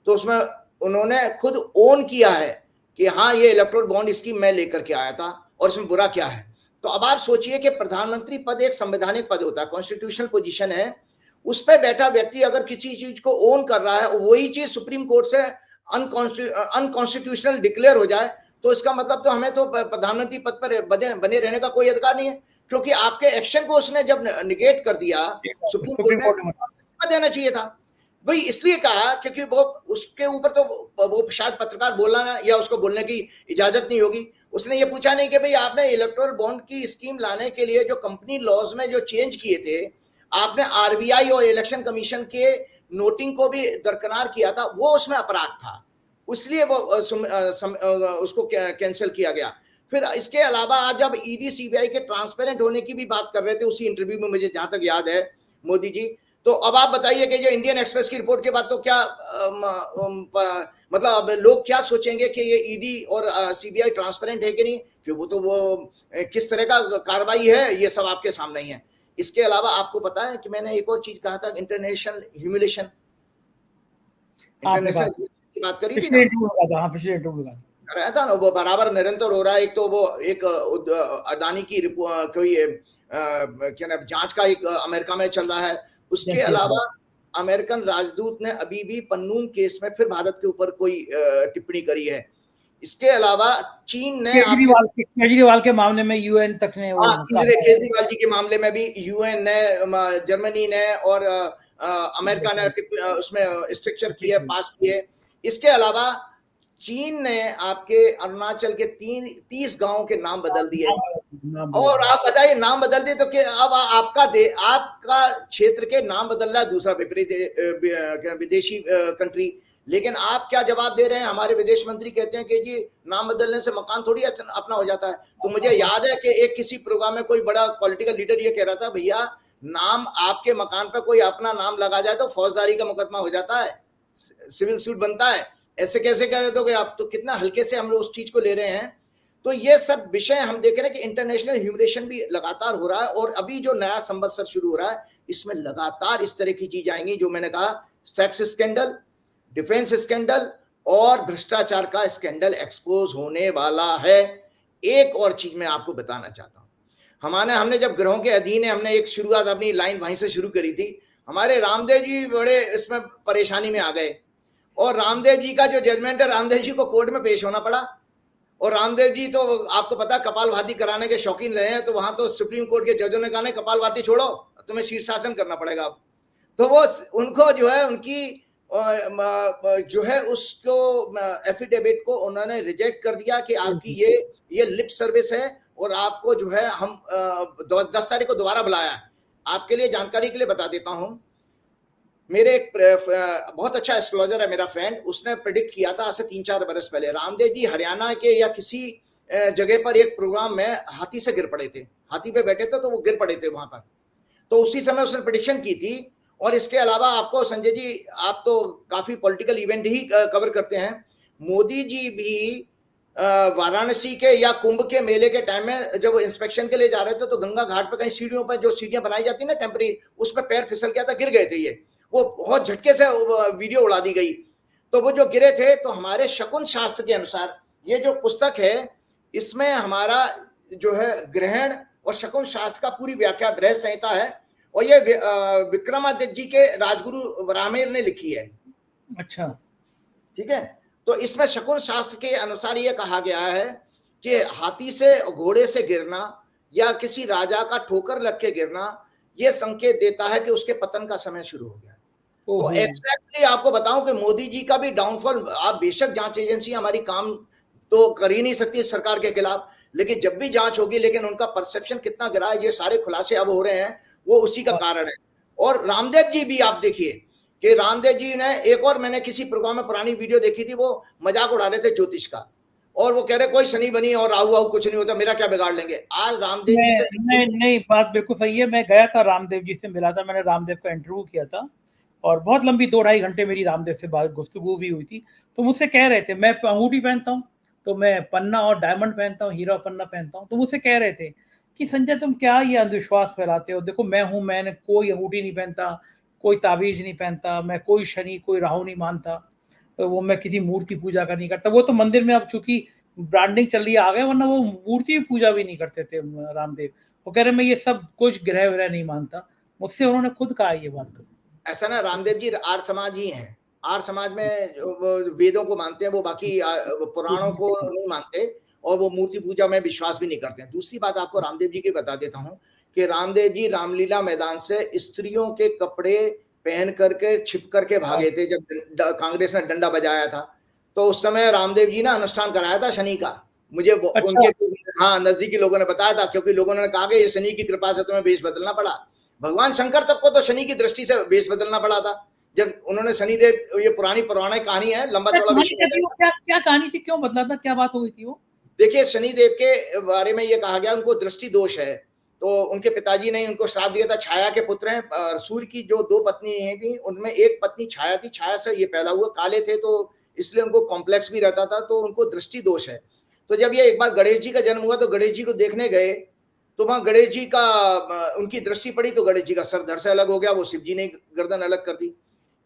तो उसमें उन्होंने खुद ओन किया है कि हाँ, ये इलेक्टोरल बॉन्ड स्कीम मैं लेकर के आया था और इसमें बुरा क्या है। तो अब आप सोचिए कि प्रधानमंत्री पद एक संवैधानिक पद होता है, कॉन्स्टिट्यूशनल पोजीशन है, उस पर बैठा व्यक्ति अगर किसी चीज को ओन कर रहा है, वही चीज सुप्रीम कोर्ट से अनकॉन्स्टिट्यूशनल डिक्लेयर हो जाए, तो इसका मतलब तो हमें तो प्रधानमंत्री पद पर बने रहने का कोई अधिकार नहीं है, क्योंकि आपके एक्शन को उसने जब निगेट कर दिया सुप्रीम कोर्ट ने देना चाहिए था। भाई इसलिए कहा क्योंकि वो उसके ऊपर तो वो शायद पत्रकार बोलना या उसको बोलने की इजाजत नहीं होगी। उसने ये पूछा नहीं कि भाई आपने इलेक्टोरल बॉन्ड की स्कीम लाने के लिए जो कंपनी लॉज में जो चेंज किए थे, आपने आरबीआई और इलेक्शन कमीशन के नोटिंग को भी दरकिनार किया था, वो उसमें अपराध था, इसलिए वो उसको कैंसिल किया गया। फिर इसके अलावा आप जब ईडी सीबीआई के ट्रांसपेरेंट होने की भी बात कर रहे थे उसी इंटरव्यू में, मुझे जहां तक याद है मोदी जी, तो अब आप बताइए कि जो इंडियन एक्सप्रेस की रिपोर्ट के बाद तो क्या मतलब लोग क्या सोचेंगे कि ये ईडी और सीबीआई ट्रांसपेरेंट है कि नहीं, कि वो तो वो किस तरह का कार्रवाई है ये सब आपके सामने ही है। इसके अलावा आपको पता है कि मैंने एक और चीज कहा था, इंटरनेशनल ह्यूमिलेशन, इंटरनेशनल की बात करी थी ना, रहा था ना, वो बराबर निरंतर हो रहा है। एक तो वो एक अडानी की कोई क्या नाम जांच का एक अमेरिका में चल रहा है, उसके अलावा अमेरिकन राजदूत ने अभी भी पन्नून केस में फिर भारत के ऊपर कोई टिप्पणी करी है। इसके अलावा चीन ने केजरीवाल के मामले में यूएन तक ने, केजरीवाल जी के मामले में भी यूएन ने, जर्मनी ने और अमेरिका ने उसमें स्ट्रक्चर किए, पास किए। इसके अलावा चीन ने आपके अरुणाचल के 30 गांवों के नाम बदल दिए, और आप बताइए नाम बदल दिए तो अब आपका क्षेत्र के नाम बदल रहा है दूसरा विदेशी कंट्री, लेकिन आप क्या जवाब दे रहे हैं? हमारे विदेश मंत्री कहते हैं कि जी नाम बदलने से मकान थोड़ी अपना हो जाता है। तो मुझे याद है कि एक किसी प्रोग्राम में कोई बड़ा पॉलिटिकल लीडर ये कह रहा था, भैया नाम आपके मकान पर कोई अपना नाम लगा जाए तो फौजदारी का मुकदमा हो जाता है, सिविल सूट बनता है, ऐसे कैसे कह दोगे आप? तो कितना हल्के से हम लोग उस चीज को ले रहे हैं। तो ये सब विषय हम देख रहे हैं कि इंटरनेशनल ह्यूमिलेशन भी लगातार हो रहा है, और अभी जो नया संवत्सर शुरू हो रहा है इसमें लगातार इस तरह की चीज आएंगी जो मैंने कहा, सेक्स स्कैंडल, डिफेंस स्कैंडल और भ्रष्टाचार का स्कैंडल एक्सपोज होने वाला है। एक और चीज मैं आपको बताना चाहता हूं, हमने जब ग्रहों के अधीन है, हमने एक शुरुआत अपनी लाइन वहीं से शुरू करी थी। हमारे रामदेव जी बड़े इसमें परेशानी में आ गए, और रामदेव जी का जो जजमेंट है, रामदेव जी को कोर्ट में पेश होना पड़ा, और रामदेव जी तो आपको पता कपालभाति कराने के शौकीन रहे हैं, तो वहां तो सुप्रीम कोर्ट के जजों ने कहा कपालभाति छोड़ो, तुम्हें शीर्षासन करना पड़ेगा। तो वो उनको जो है उनकी जो है उसको एफिडेविट को उन्होंने रिजेक्ट कर दिया कि आपकी ये लिप सर्विस है, और आपको जो है हम 10 तारीख को दोबारा बुलाया। आपके लिए जानकारी के लिए बता देता हूं, मेरे एक बहुत अच्छा एस्ट्रोलॉजर है मेरा फ्रेंड, उसने प्रेडिक्ट किया था आज से 3-4 बरस पहले, रामदेव जी हरियाणा के या किसी जगह पर एक प्रोग्राम में हाथी से गिर पड़े थे, हाथी पे बैठे थे तो वो गिर पड़े थे वहां पर, तो उसी समय उसने प्रेडिक्शन की थी। और इसके अलावा आपको संजय जी, आप तो काफी पॉलिटिकल इवेंट ही कवर करते हैं, मोदी जी भी वाराणसी के या कुंभ के मेले के टाइम में जब इंस्पेक्शन के लिए जा रहे थे तो गंगा घाट पर कहीं सीढ़ियों पर, जो सीढ़ियां बनाई जाती है ना टेम्परेरी, उस पर पैर फिसल गया था, गिर गए थे, ये वो बहुत झटके से वीडियो उड़ा दी गई। तो वो जो गिरे थे, तो हमारे शकुन शास्त्र के अनुसार ये जो पुस्तक है, इसमें हमारा जो है ग्रहण और शकुन शास्त्र का पूरी व्याख्या बृहत संहिता है, और ये विक्रमादित्य जी के राजगुरु वराहमिहिर ने लिखी है। अच्छा, ठीक है। तो इसमें शकुन शास्त्र के अनुसार ये कहा गया है कि हाथी से, घोड़े से गिरना या किसी राजा का ठोकर लग के गिरना, ये संकेत देता है कि उसके पतन का समय शुरू हो गया। तो एग्जैक्टली आपको बताऊं कि मोदी जी का भी डाउनफॉल, आप बेशक जांच एजेंसी हमारी काम तो कर ही नहीं सकती सरकार के खिलाफ, लेकिन जब भी जांच होगी, लेकिन उनका परसेप्शन कितना गिरा है, ये सारे खुलासे अब हो रहे हैं, वो उसी का कारण है। और रामदेव जी भी आप देखिए कि रामदेव जी ने एक और, मैंने किसी प्रोग्राम में पुरानी वीडियो देखी थी, वो मजाक उड़ा रहे थे ज्योतिष का, और वो कह रहे कोई शनि बनी और राहु वाहु कुछ नहीं होता, मेरा क्या बिगाड़ लेंगे। आज रामदेव जी से नहीं, बात बिल्कुल सही है। मैं गया था, रामदेव जी से मिला था, मैंने रामदेव का इंटरव्यू किया था, और बहुत लंबी 2-2.5 घंटे मेरी रामदेव से बात गुफ्तगू भी हुई थी। तो मुझसे कह रहे थे, मैं अंगूठी पहनता हूँ, तो मैं पन्ना और डायमंड पहनता हूँ, हीरा पन्ना पहनता हूँ, तो मुझसे कह रहे थे कि संजय तुम क्या ये अंधविश्वास फैलाते हो, देखो मैं हूँ, मैंने कोई अंगूठी नहीं पहनता, कोई ताबीज नहीं पहनता, मैं कोई शनि कोई राहु नहीं मानता, तो वो मैं किसी मूर्ति पूजा का नहीं करता। वो तो मंदिर में अब चूंकि ब्रांडिंग चल रही है आ गए, वरना वो मूर्ति पूजा भी नहीं करते थे रामदेव। वो कह रहे मैं ये सब कुछ ग्रह व्रह नहीं मानता, मुझसे उन्होंने खुद कहा ये बात। ऐसा ना, रामदेव जी आर्य समाज ही हैं। आर्य समाज में वो वेदों को मानते हैं, वो बाकी पुराणों को नहीं मानते, और वो मूर्ति पूजा में विश्वास भी नहीं करते हैं। दूसरी बात आपको रामदेव जी की बता देता हूँ कि रामदेव जी रामलीला मैदान से स्त्रियों के कपड़े पहन करके छिप करके भागे थे जब कांग्रेस ने डंडा बजाया था। तो उस समय रामदेव जी ने अनुष्ठान कराया था शनि का, मुझे उनके हाँ नजदीकी लोगों ने बताया था, क्योंकि लोगों ने कहा कि ये शनि की कृपा से तुम्हें वेश बदलना पड़ा। भगवान शंकर तक को तो शनि की दृष्टि से वेश बदलना पड़ा था, जब उन्होंने शनिदेव, ये पुरानी पौराणिक कहानी है, लंबा चौड़ा विषय। क्या कहानी थी, क्यों बदला था, क्या बात हो गई थी वो? देखिए, शनिदेव के बारे में ये कहा गया उनको दृष्टि दोष है, तो उनके पिताजी ने उनको श्राप दिया था। छाया के पुत्र हैं, सूर्य की जो 2 पत्नी थी उनमें एक पत्नी छाया थी, छाया से ये पैदा हुआ, काले थे तो इसलिए उनको कॉम्प्लेक्स भी रहता था, तो उनको दृष्टि दोष है। तो जब ये एक बार गणेश जी का जन्म हुआ तो गणेश जी को देखने गए, तो वहां गणेश जी का उनकी दृष्टि पड़ी, तो गणेश जी का सर धड़ से अलग हो गया, वो शिव जी ने गर्दन अलग कर दी।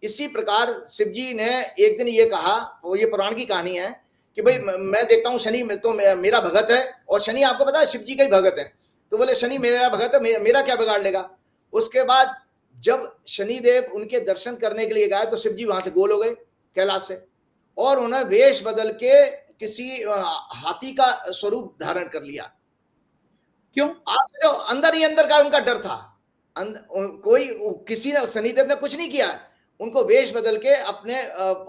इसी प्रकार शिव जी ने एक दिन ये कहा, वो ये पुराण की कहानी है कि भाई मैं देखता हूँ शनि तो मेरा भगत है, और शनि आपको पता है शिव जी का ही भगत है, तो बोले शनि मेरा भगत है, मेरा क्या बिगाड़ लेगा। उसके बाद जब शनिदेव उनके दर्शन करने के लिए गए तो शिव जी वहां से गोल हो गए कैलाश से, और उन्हें वेश बदल के किसी हाथी का स्वरूप धारण कर लिया। क्यों? आज जो अंदर ही अंदर का उनका डर था, कोई किसी ने, शनिदेव ने कुछ नहीं किया, उनको वेश बदल के अपने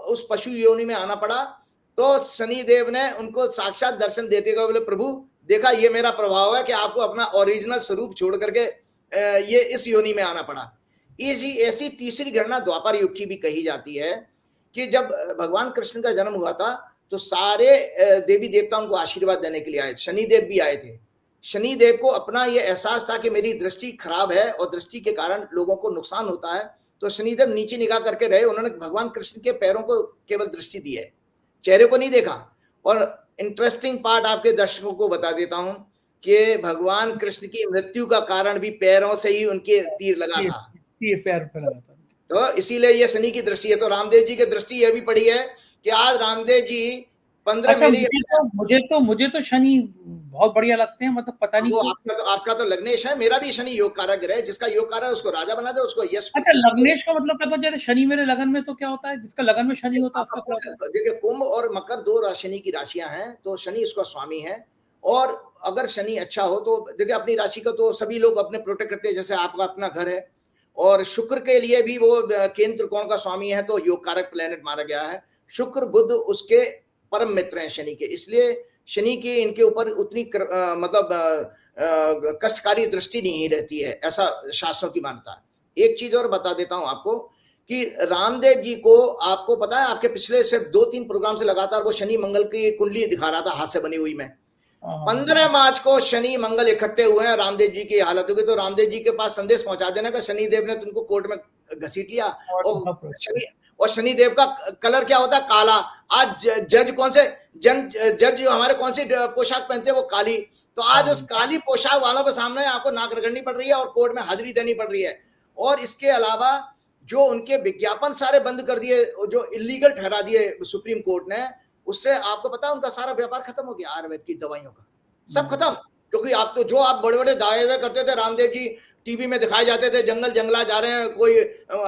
उस पशु योनि में आना पड़ा। तो शनिदेव ने उनको साक्षात दर्शन देते हुए बोले प्रभु देखा, ये मेरा प्रभाव है कि आपको अपना ओरिजिनल स्वरूप छोड़ करके ये इस योनि में आना पड़ा। ऐसी तीसरी घटना द्वापर युग की भी कही जाती है कि जब भगवान कृष्ण का जन्म हुआ था तो सारे देवी देवता उनको आशीर्वाद देने के लिए आए थे, शनिदेव भी आए थे। शनिदेव को अपना ये एहसास था कि मेरी दृष्टि खराब है और दृष्टि के कारण लोगों को नुकसान होता है, तो शनिदेव नीचे निगाह करके रहे, उन्होंने भगवान कृष्ण के पैरों को केवल दृष्टि दी है, चेहरे को नहीं देखा। और इंटरेस्टिंग पार्ट आपके दर्शकों को बता देता हूं कि भगवान कृष्ण की मृत्यु का कारण भी पैरों से ही उनके तीर लगा था, तीर पैर पे लगा था, तो इसीलिए ये शनि की दृष्टि है। तो रामदेव जी की दृष्टि यह भी पड़ी है कि आज रामदेव जी 15 अच्छा, मेरी मुझे तो शनि बहुत बढ़िया लगते हैं, मतलब पता नहीं क्यों। आपका तो लग्नेश है, मेरा भी शनि योग कारक ग्रह है, जिसका योग कारक उसको राजा बना दे, उसको यश। अच्छा, लग्नेश का मतलब क्या था? जैसे शनि मेरे लगन में, तो क्या होता है जिसका लगन में शनि होता है उसका क्या होता है? देखिए, कुंभ और मकर 2 शनि की राशियां हैं, तो शनि उसका स्वामी है। और अगर शनि अच्छा हो तो देखिए अपनी राशि का तो सभी लोग अपने प्रोटेक्ट करते हैं, जैसे आपका अपना घर है, और शुक्र के लिए भी वो केंद्र त्रिकोण का स्वामी है, तो योग कारक प्लेनेट माना गया है। शुक्र बुध उसके परम मित्र हैं शनि के, इसलिए शनि की इनके ऊपर उतनी मतलब कष्टकारी दृष्टि नहीं रहती है, ऐसा शास्त्रों की मान्यता है। एक चीज और बता देता हूं आपको कि रामदेव जी को, आपको पता है, आपके पिछले सिर्फ 2-3 प्रोग्राम से लगातार वो शनि मंगल की कुंडली दिखा रहा था हाथ से बनी हुई में। 15 मार्च को शनि मंगल इकट्ठे हुए हैं, रामदेव जी की हालत होगी, तो रामदेव जी के पास संदेश पहुंचा देना कि शनिदेव ने तुमको कोर्ट में घसीट लिया। और शनिदेव का कलर क्या होता है? काला। आज जज कौन से जज जो हमारे कौन सी पोशाक पहनते हैं? वो काली। तो आज उस काली पोशाक वालों के सामने आपको नाक रगड़नी पड़ रही है और कोर्ट में हाजिरी देनी पड़ रही है। और इसके अलावा जो उनके विज्ञापन सारे बंद कर दिए, जो इलीगल ठहरा दिए सुप्रीम कोर्ट ने, उससे आपको पता है उनका सारा व्यापार खत्म हो गया, आयुर्वेद की दवाइयों का सब खत्म। क्योंकि आप तो जो आप बड़े बड़े दावे करते थे, रामदेव जी टीवी में दिखाए जाते थे, जंगल जंगला जा रहे हैं, कोई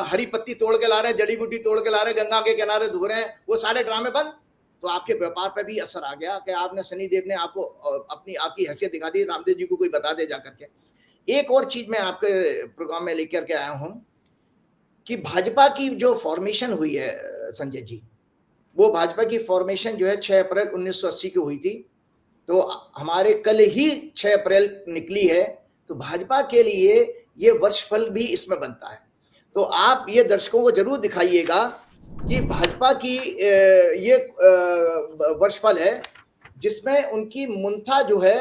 हरी पत्ती तोड़ के ला रहे हैं, जड़ी बूटी तोड़ के ला रहे हैं, गंगा के किनारे धो रहे हैं, वो सारे ड्रामे बंद। तो आपके व्यापार पे भी असर आ गया कि आपने, शनि देव ने आपको आपकी हैसियत दिखा दी, रामदेव जी को कोई बता दे जाकर के। एक और चीज मैं आपके प्रोग्राम में लेकर के आया हूं कि भाजपा की जो फॉर्मेशन हुई है संजय जी, वो भाजपा की फॉर्मेशन जो है 6 अप्रैल 1980 को हुई थी। तो हमारे कल ही 6 अप्रैल निकली है, तो भाजपा के लिए ये वर्षफल भी इसमें बनता है। तो आप ये दर्शकों को जरूर दिखाइएगा कि भाजपा की ये वर्षफल है, जिसमें उनकी मुंथा जो है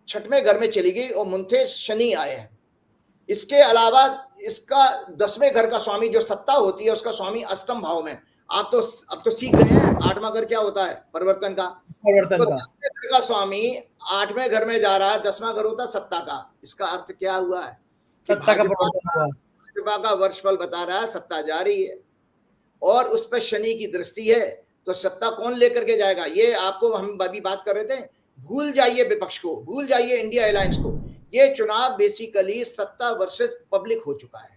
6वें घर में चली गई और मुंथे शनि आए हैं। इसके अलावा इसका 10वें घर का स्वामी जो सत्ता होती है, उसका स्वामी अष्टम भाव में। आप तो अब तो सीख गए हैं 8वां घर क्या होता है, परिवर्तन का। तो 10वें घर का स्वामी 8वें घर में जा रहा है, 10वां घर होता है सत्ता का। इसका अर्थ क्या हुआ है कि भाजपा का वर्षफल बता रहा है, सत्ता जा रही है और उस पर शनि की दृष्टि है, तो सत्ता कौन लेकर के जाएगा? ये आपको हम अभी बात कर रहे थे, भूल जाइए विपक्ष को, भूल जाइए इंडिया अलायंस को। ये चुनाव बेसिकली सत्ता वर्सेस पब्लिक हो चुका है।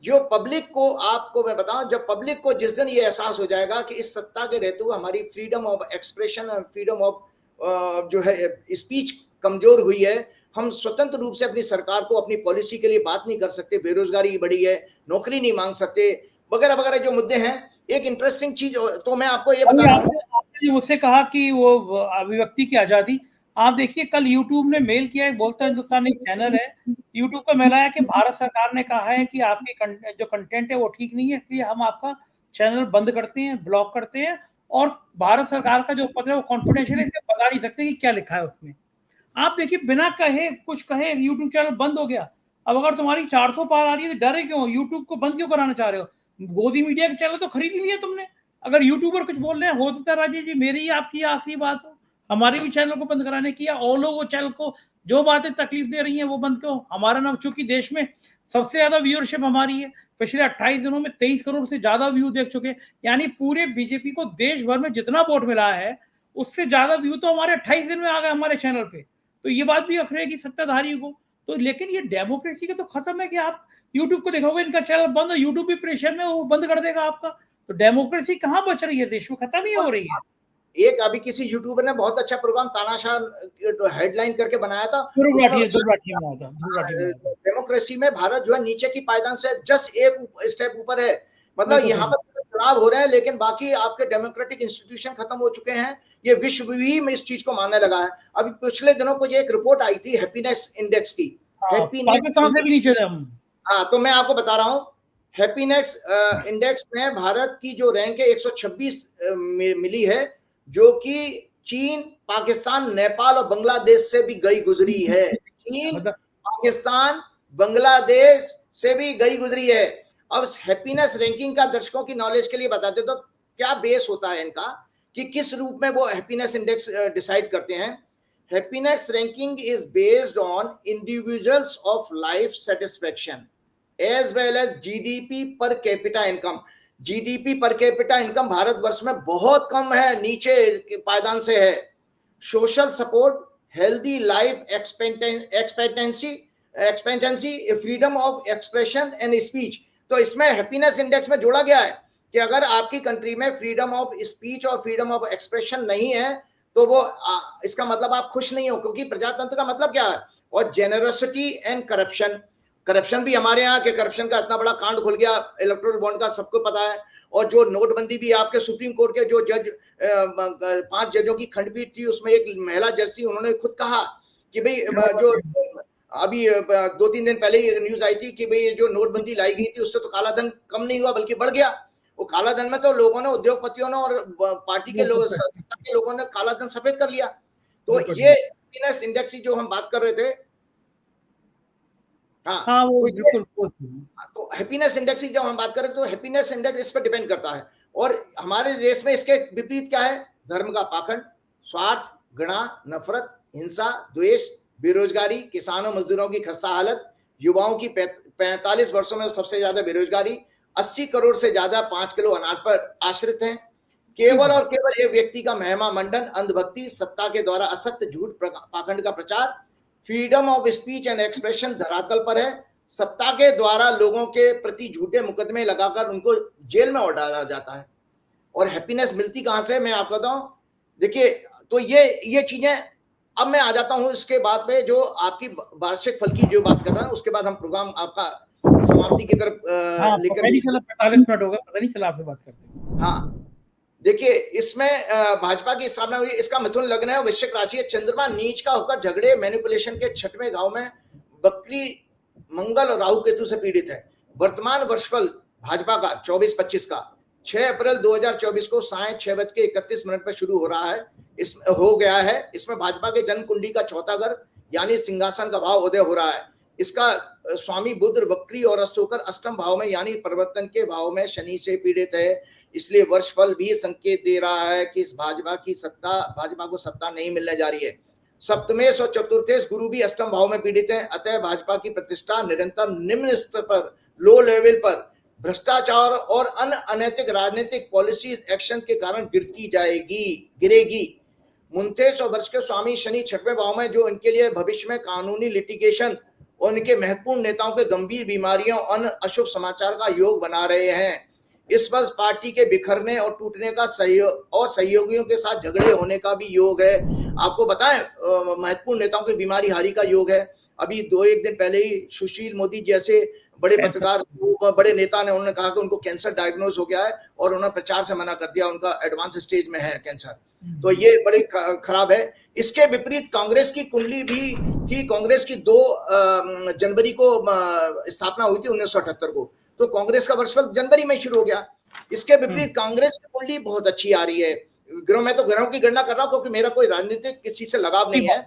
जो पब्लिक को, आपको मैं बताऊं, जब पब्लिक को जिस दिन ये एहसास हो जाएगा कि इस सत्ता के रहते हुए हमारी फ्रीडम ऑफ एक्सप्रेशन और फ्रीडम ऑफ जो है स्पीच कमजोर हुई है, हम स्वतंत्र रूप से अपनी सरकार को अपनी पॉलिसी के लिए बात नहीं कर सकते, बेरोजगारी बढ़ी है, नौकरी नहीं मांग सकते, वगैरह वगैरह जो मुद्दे हैं। एक इंटरेस्टिंग चीज तो मैं आपको ये बता रहा हूँ, आपने मुझसे कहा कि वो अभिव्यक्ति की आजादी, आप देखिए कल यूट्यूब ने मेल किया है, बोलता हिंदुस्तान एक चैनल है, यूट्यूब का मेल आया कि भारत सरकार ने कहा है कि आपकी जो कंटेंट है वो ठीक नहीं है, इसलिए हम आपका चैनल बंद करते हैं, ब्लॉक करते हैं, और भारत सरकार का जो पत्र है वो कॉन्फिडेंशियल है, इसलिए बता नहीं सकते कि क्या लिखा है उसमें। आप देखिए बिना कहे कुछ कहे यूट्यूब चैनल बंद हो गया। अब अगर तुम्हारी 400 पार आ रही है तो डरे क्यों? यूट्यूब को बंद क्यों कराना चाह रहे हो? गोदी मीडिया के चैनल तो खरीद ही लिया तुमने। अगर यूट्यूबर कुछ बोल रहे हैं, हो सकता है राजीव जी मेरी ही आपकी आखिरी बात हो, हमारे भी चैनल को बंद कराने की, या और लोग वो चैनल को जो बातें तकलीफ दे रही हैं वो बंद क्यों? हमारा नाम, चूंकि देश में सबसे ज्यादा व्यूअरशिप हमारी है, पिछले 28 दिनों में 23 करोड़ से ज्यादा व्यू देख चुके, यानी पूरे बीजेपी को देश भर में जितना वोट मिला है उससे ज्यादा व्यू तो हमारे 28 दिन में आ गए हमारे चैनल पे। तो ये बात भी अखरेगी सत्ताधारी को। तो लेकिन ये डेमोक्रेसी का तो खत्म है कि आप यूट्यूब को देखोगे इनका चैनल बंद है, यूट्यूब भी प्रेशर में वो बंद कर देगा आपका। तो डेमोक्रेसी कहाँ बच रही है देश में? खत्म ही हो रही है। एक अभी किसी यूट्यूबर ने बहुत अच्छा प्रोग्राम तानाशाह हेडलाइन करके बनाया था, डेमोक्रेसी में भारत जो है नीचे की पायदान से जस्ट एक स्टेप ऊपर है। मतलब यहाँ पर चुनाव हो रहे हैं लेकिन बाकी आपके डेमोक्रेटिक इंस्टीट्यूशन खत्म हो चुके हैं। ये विश्व भी में इस चीज को मानने लगा है। अभी पिछले दिनों को एक रिपोर्ट आई थी हैप्पीनेस इंडेक्स की, पाकिस्तान से भी नीचे थे हम। हाँ, तो मैं आपको बता रहा हूँ, हैप्पीनेस इंडेक्स में भारत की जो रैंक है 126 मिली है, जो कि चीन, पाकिस्तान, नेपाल और बांग्लादेश से भी गई गुजरी है। चीन, पाकिस्तान, बांग्लादेश से भी गई गुजरी है। अब हैप्पीनेस रैंकिंग का दर्शकों की नॉलेज के लिए बताते तो क्या बेस होता है इनका, कि किस रूप में वो हैप्पीनेस इंडेक्स डिसाइड करते हैं। Happiness ranking is based on individuals of life satisfaction as well as GDP per capita income. GDP per capita income Bharatvarsh में बहुत कम है, नीचे पायदान से है। Social support, healthy life expectancy, freedom of expression and speech. तो इसमें हैप्पीनेस इंडेक्स में जोड़ा गया है कि अगर आपकी कंट्री में फ्रीडम ऑफ स्पीच और फ्रीडम ऑफ एक्सप्रेशन नहीं है तो वो इसका मतलब आप खुश नहीं हो, क्योंकि प्रजातंत्र का मतलब क्या है। और जेनरोसिटी एंड करप्शन, करप्शन भी हमारे यहाँ के, करप्शन का इतना बड़ा कांड खुल गया इलेक्टोरल बॉन्ड का, सबको पता है। और जो नोटबंदी भी आपके सुप्रीम कोर्ट के जो जज 5 जजों की खंडपीठ थी, उसमें एक महिला जज थी, उन्होंने खुद कहा कि भाई जो अभी 2-3 दिन पहले ही न्यूज आई थी कि भाई जो नोटबंदी लाई गई थी उससे तो काला धन कम नहीं हुआ बल्कि बढ़ गया। वो काला धन में तो लोगों ने, उद्योगपतियों ने और पार्टी के लोगों ने काला धन सफेद कर लिया। तो ये हैप्पीनेस इंडेक्स जो हम बात कर रहे थे, हाँ वो बिल्कुल। तो हैप्पीनेस इंडेक्स की जब हम बात करें तो हैप्पीनेस इंडेक्स इस पर डिपेंड करता है। और हमारे देश में इसके विपरीत क्या है? धर्म का पाखंड, स्वार्थ, घृणा, नफरत, हिंसा, द्वेष, बेरोजगारी, किसानों मजदूरों की खस्ता हालत, युवाओं की 45 वर्षों में सबसे ज्यादा बेरोजगारी, 80 करोड़ से ज्यादा 5 किलो अनाज पर आश्रित हैं। केवल और केवल एक व्यक्ति का महिमा मंडन, अंधभक्ति, सत्ता के द्वारा असत्य झूठ पाखंड का प्रचार, freedom of speech and expression धरातल पर है। सत्ता के द्वारा लोगों के प्रति झूठे मुकदमे लगाकर उनको जेल में डाला जाता है। और हैप्पीनेस मिलती कहां से, मैं आपको बताऊं। देखिए, तो ये चीजें, अब मैं आ जाता हूं इसके बाद पे जो आपकी वार्षिक फल की जो बात कर रहा है, उसके बाद हम प्रोग्राम आपका समाप्ति की तरफ लेकर। पता नहीं चला 45 मिनट होगा, पता नहीं चला आपसे बात करते। हाँ, देखिए, इसमें भाजपा की स्थापना हुई, इसका मिथुन लग्न है, वृश्चिक राशि है, चंद्रमा नीच का होकर झगड़े मैनिपुलेशन के 6वें घाव में बकरी मंगल और राहु केतु से पीड़ित है। वर्तमान वर्षफल भाजपा का 24-25 का 6 अप्रैल 2024 को सायं 6:31 पर शुरू हो रहा है, हो गया है। इसमें भाजपा के जन्म कुंडली का चौथा घर यानी सिंहासन का भाव उदय हो रहा है। इसका स्वामी बुध बकरी और अस्त होकर अष्टम भाव में यानी परिवर्तन के भाव में शनि से पीड़ित है। इसलिए वर्षफल भी संकेत दे रहा है कि इस भाजपा को सत्ता नहीं मिलने जा रही है। सप्तमेश और चतुर्थेश गुरु भी अष्टम भाव में पीड़ित है। अतः भाजपा की प्रतिष्ठा निरंतर निम्न स्तर पर, लो लेवल पर भ्रष्टाचार और अन्य अनैतिक राजनीतिक पॉलिसी एक्शन के कारण गिरेगी। 49 वर्ष के स्वामी शनि 6वें भाव में, जो इनके लिए भविष्य में कानूनी लिटिगेशन और उनके महत्वपूर्ण नेताओं के गंभीर बीमारियों और अशुभ समाचार का योग बना रहे हैं। इस वर्ष पार्टी के बिखरने और टूटने का सहयोगियों के साथ झगड़े होने का भी योग है। आपको बताएं, महत्वपूर्ण नेताओं की बीमारी हारी का योग है। अभी 2-1 दिन पहले ही सुशील मोदी जैसे बड़े पत्रकार, बड़े नेता ने, उन्होंने कहा कि उनको कैंसर डायग्नोज हो गया है और उन्होंने प्रचार से मना कर दिया, उनका एडवांस स्टेज में है कैंसर। तो ये बड़े खराब है। इसके विपरीत कांग्रेस की कुंडली भी थी। कांग्रेस की 2 जनवरी को स्थापना हुई थी 1978 को, तो कांग्रेस का वर्षफल जनवरी में शुरू हो गया। इसके विपरीत कांग्रेस की कुंडली बहुत अच्छी आ रही है। मैं तो ग्रहों की गणना कर रहा हूं क्योंकि मेरा कोई राजनीतिक किसी से लगाव नहीं है।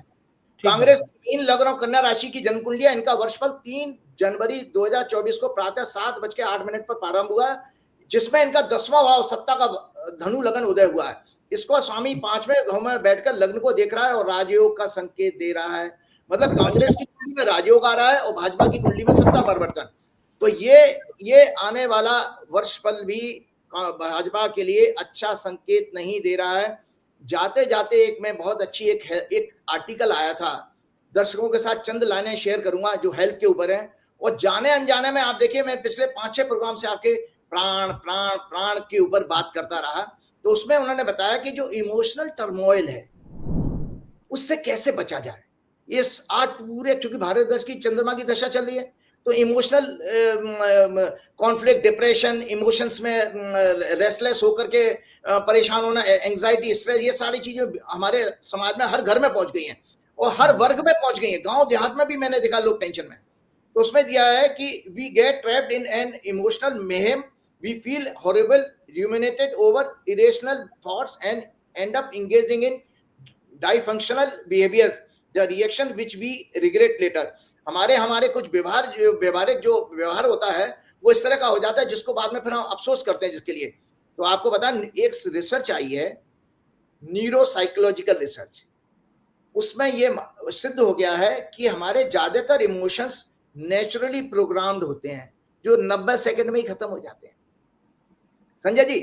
कांग्रेस 3 लग्नों कन्या राशि की जन्म कुंडली है। इनका वर्षफल 3 जनवरी 2024 को प्रातः 7:08 पर प्रारंभ हुआ, जिसमें इनका 10वां भाव सत्ता का धनु लगन उदय हुआ है। इसको स्वामी 5वें घाव में बैठकर लग्न को देख रहा है और राजयोग का संकेत दे रहा है। मतलब कांग्रेस की कुंडली में राजयोग आ रहा है और भाजपा की कुंडली में सत्ता परिवर्तन। तो ये आने वाला वर्षफल भी भाजपा के लिए अच्छा संकेत नहीं दे रहा है। जाते जाते एक मैं बहुत अच्छी एक आर्टिकल आया था, दर्शकों के साथ चंद लाइनें शेयर करूंगा जो हेल्थ के ऊपर है। और जाने अनजाने में आप देखिए, मैं पिछले 5-6 प्रोग्राम से आपके प्राण प्राण प्राण के ऊपर बात करता रहा, तो उसमें उन्होंने बताया कि जो इमोशनल टर्मोइल है उससे कैसे बचा जाए। ये आज पूरे, क्योंकि भारत देश की चंद्रमा की दशा चल रही है, तो इमोशनल कॉन्फ्लिक्ट, डिप्रेशन, इमोशंस में रेस्टलेस होकर के परेशान होना, एंजाइटी, स्ट्रेस, ये सारी चीजें हमारे समाज में हर घर में पहुंच गई हैं और हर वर्ग में पहुंच गई है। गांव देहात में भी मैंने देखा लोग टेंशन में। तो उसमें दिया है कि we get trapped in an emotional mayhem, we feel horrible, ruminated over irrational thoughts and end up engaging in dysfunctional behaviors, the reaction which we regret later। हमारे कुछ व्यवहारिक जो व्यवहार होता है वो इस तरह का हो जाता है जिसको बाद में फिर हम अफसोस करते हैं जिसके लिए। तो आपको पता, एक रिसर्च आई है, न्यूरोसाइकोलॉजिकल रिसर्च, उसमें ये सिद्ध हो गया है कि हमारे ज्यादातर इमोशंस नेचुरली प्रोग्राम्ड होते हैं जो 90 सेकंड में ही खत्म हो जाते हैं। संजय जी,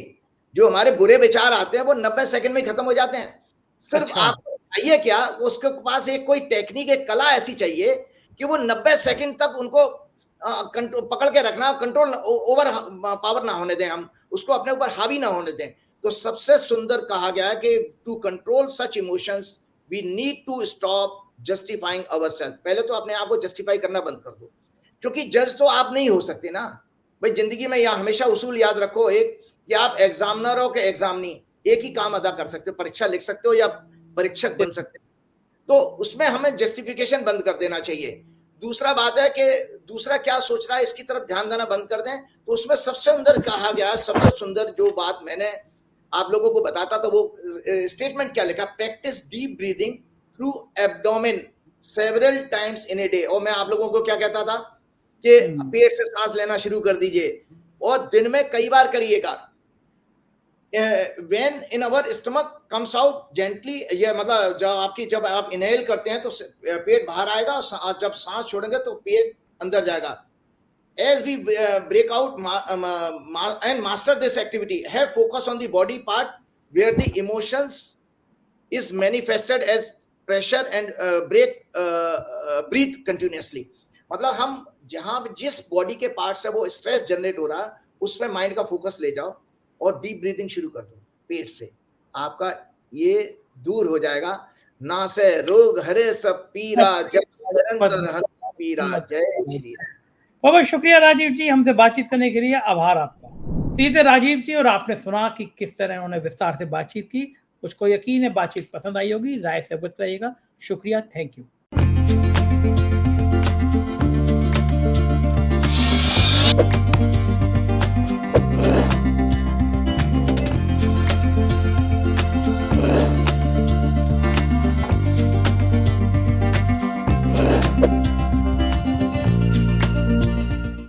जो हमारे बुरे विचार आते हैं वो 90 सेकंड में ही खत्म हो जाते हैं। सिर्फ आपको चाहिए क्या, उसके पास एक कोई टेक्निक, एक कला ऐसी चाहिए कि वो 90 सेकंड तक उनको पकड़ के रखना, कंट्रोल ओवर पावर ना होने दें, हम उसको अपने ऊपर हावी ना होने दें। तो सबसे सुंदर कहा गया है कि to control such emotions we need to stop justifying ourselves. पहले तो अपने आप को जस्टिफाई करना बंद कर दो, क्योंकि जज तो आप नहीं हो सकते ना भाई। जिंदगी में यह हमेशा उसूल याद रखो, एक कि आप एग्जामिनर हो कि एग्जामिनी, एक ही काम अदा कर सकते हो, परीक्षा लिख सकते हो या परीक्षक बन सकते हो। तो उसमें हमें जस्टिफिकेशन बंद कर देना चाहिए। दूसरा बात है कि दूसरा क्या सोच रहा है इसकी तरफ ध्यान देना बंद कर दें। तो उसमें सबसे सुंदर कहा गया, सबसे सुंदर जो बात मैंने आप लोगों को बताता था, वो स्टेटमेंट क्या लिखा, practice deep breathing through abdomen several times in a day. और मैं आप लोगों को क्या कहता था कि पेट से सांस लेना शुरू कर दीजिए और दिन में कई बार करिएगा। when in our stomach comes out gently, ये मतलब जब आप इनहेल करते हैं तो पेट बाहर आएगा और जब सांस छोड़ेंगे तो पेट अंदर जाएगा। As we break out and master this activity, have focus on the body part where the emotions is manifested as pressure and breathe continuously. मतलब हम जहां जिस बॉडी के पार्ट से वो स्ट्रेस जनरेट हो रहा है उसमें माइंड का फोकस ले जाओ और डीप ब्रीदिंग शुरू कर दो पेट से, आपका ये दूर हो जाएगा। ना से रोग हरे सब पीरा, जय निरंतर हर पीरा, जय श्री राम। बहुत शुक्रिया राजीव जी, हमसे बातचीत करने के लिए, आभार आपका। तो ये थे राजीव जी, और आपने सुना कि किस तरह उन्होंने विस्तार से बातचीत की। मुझको यकीन है बातचीत पसंद आई होगी, राय से अवगत रहिएगा। शुक्रिया, थैंक यू।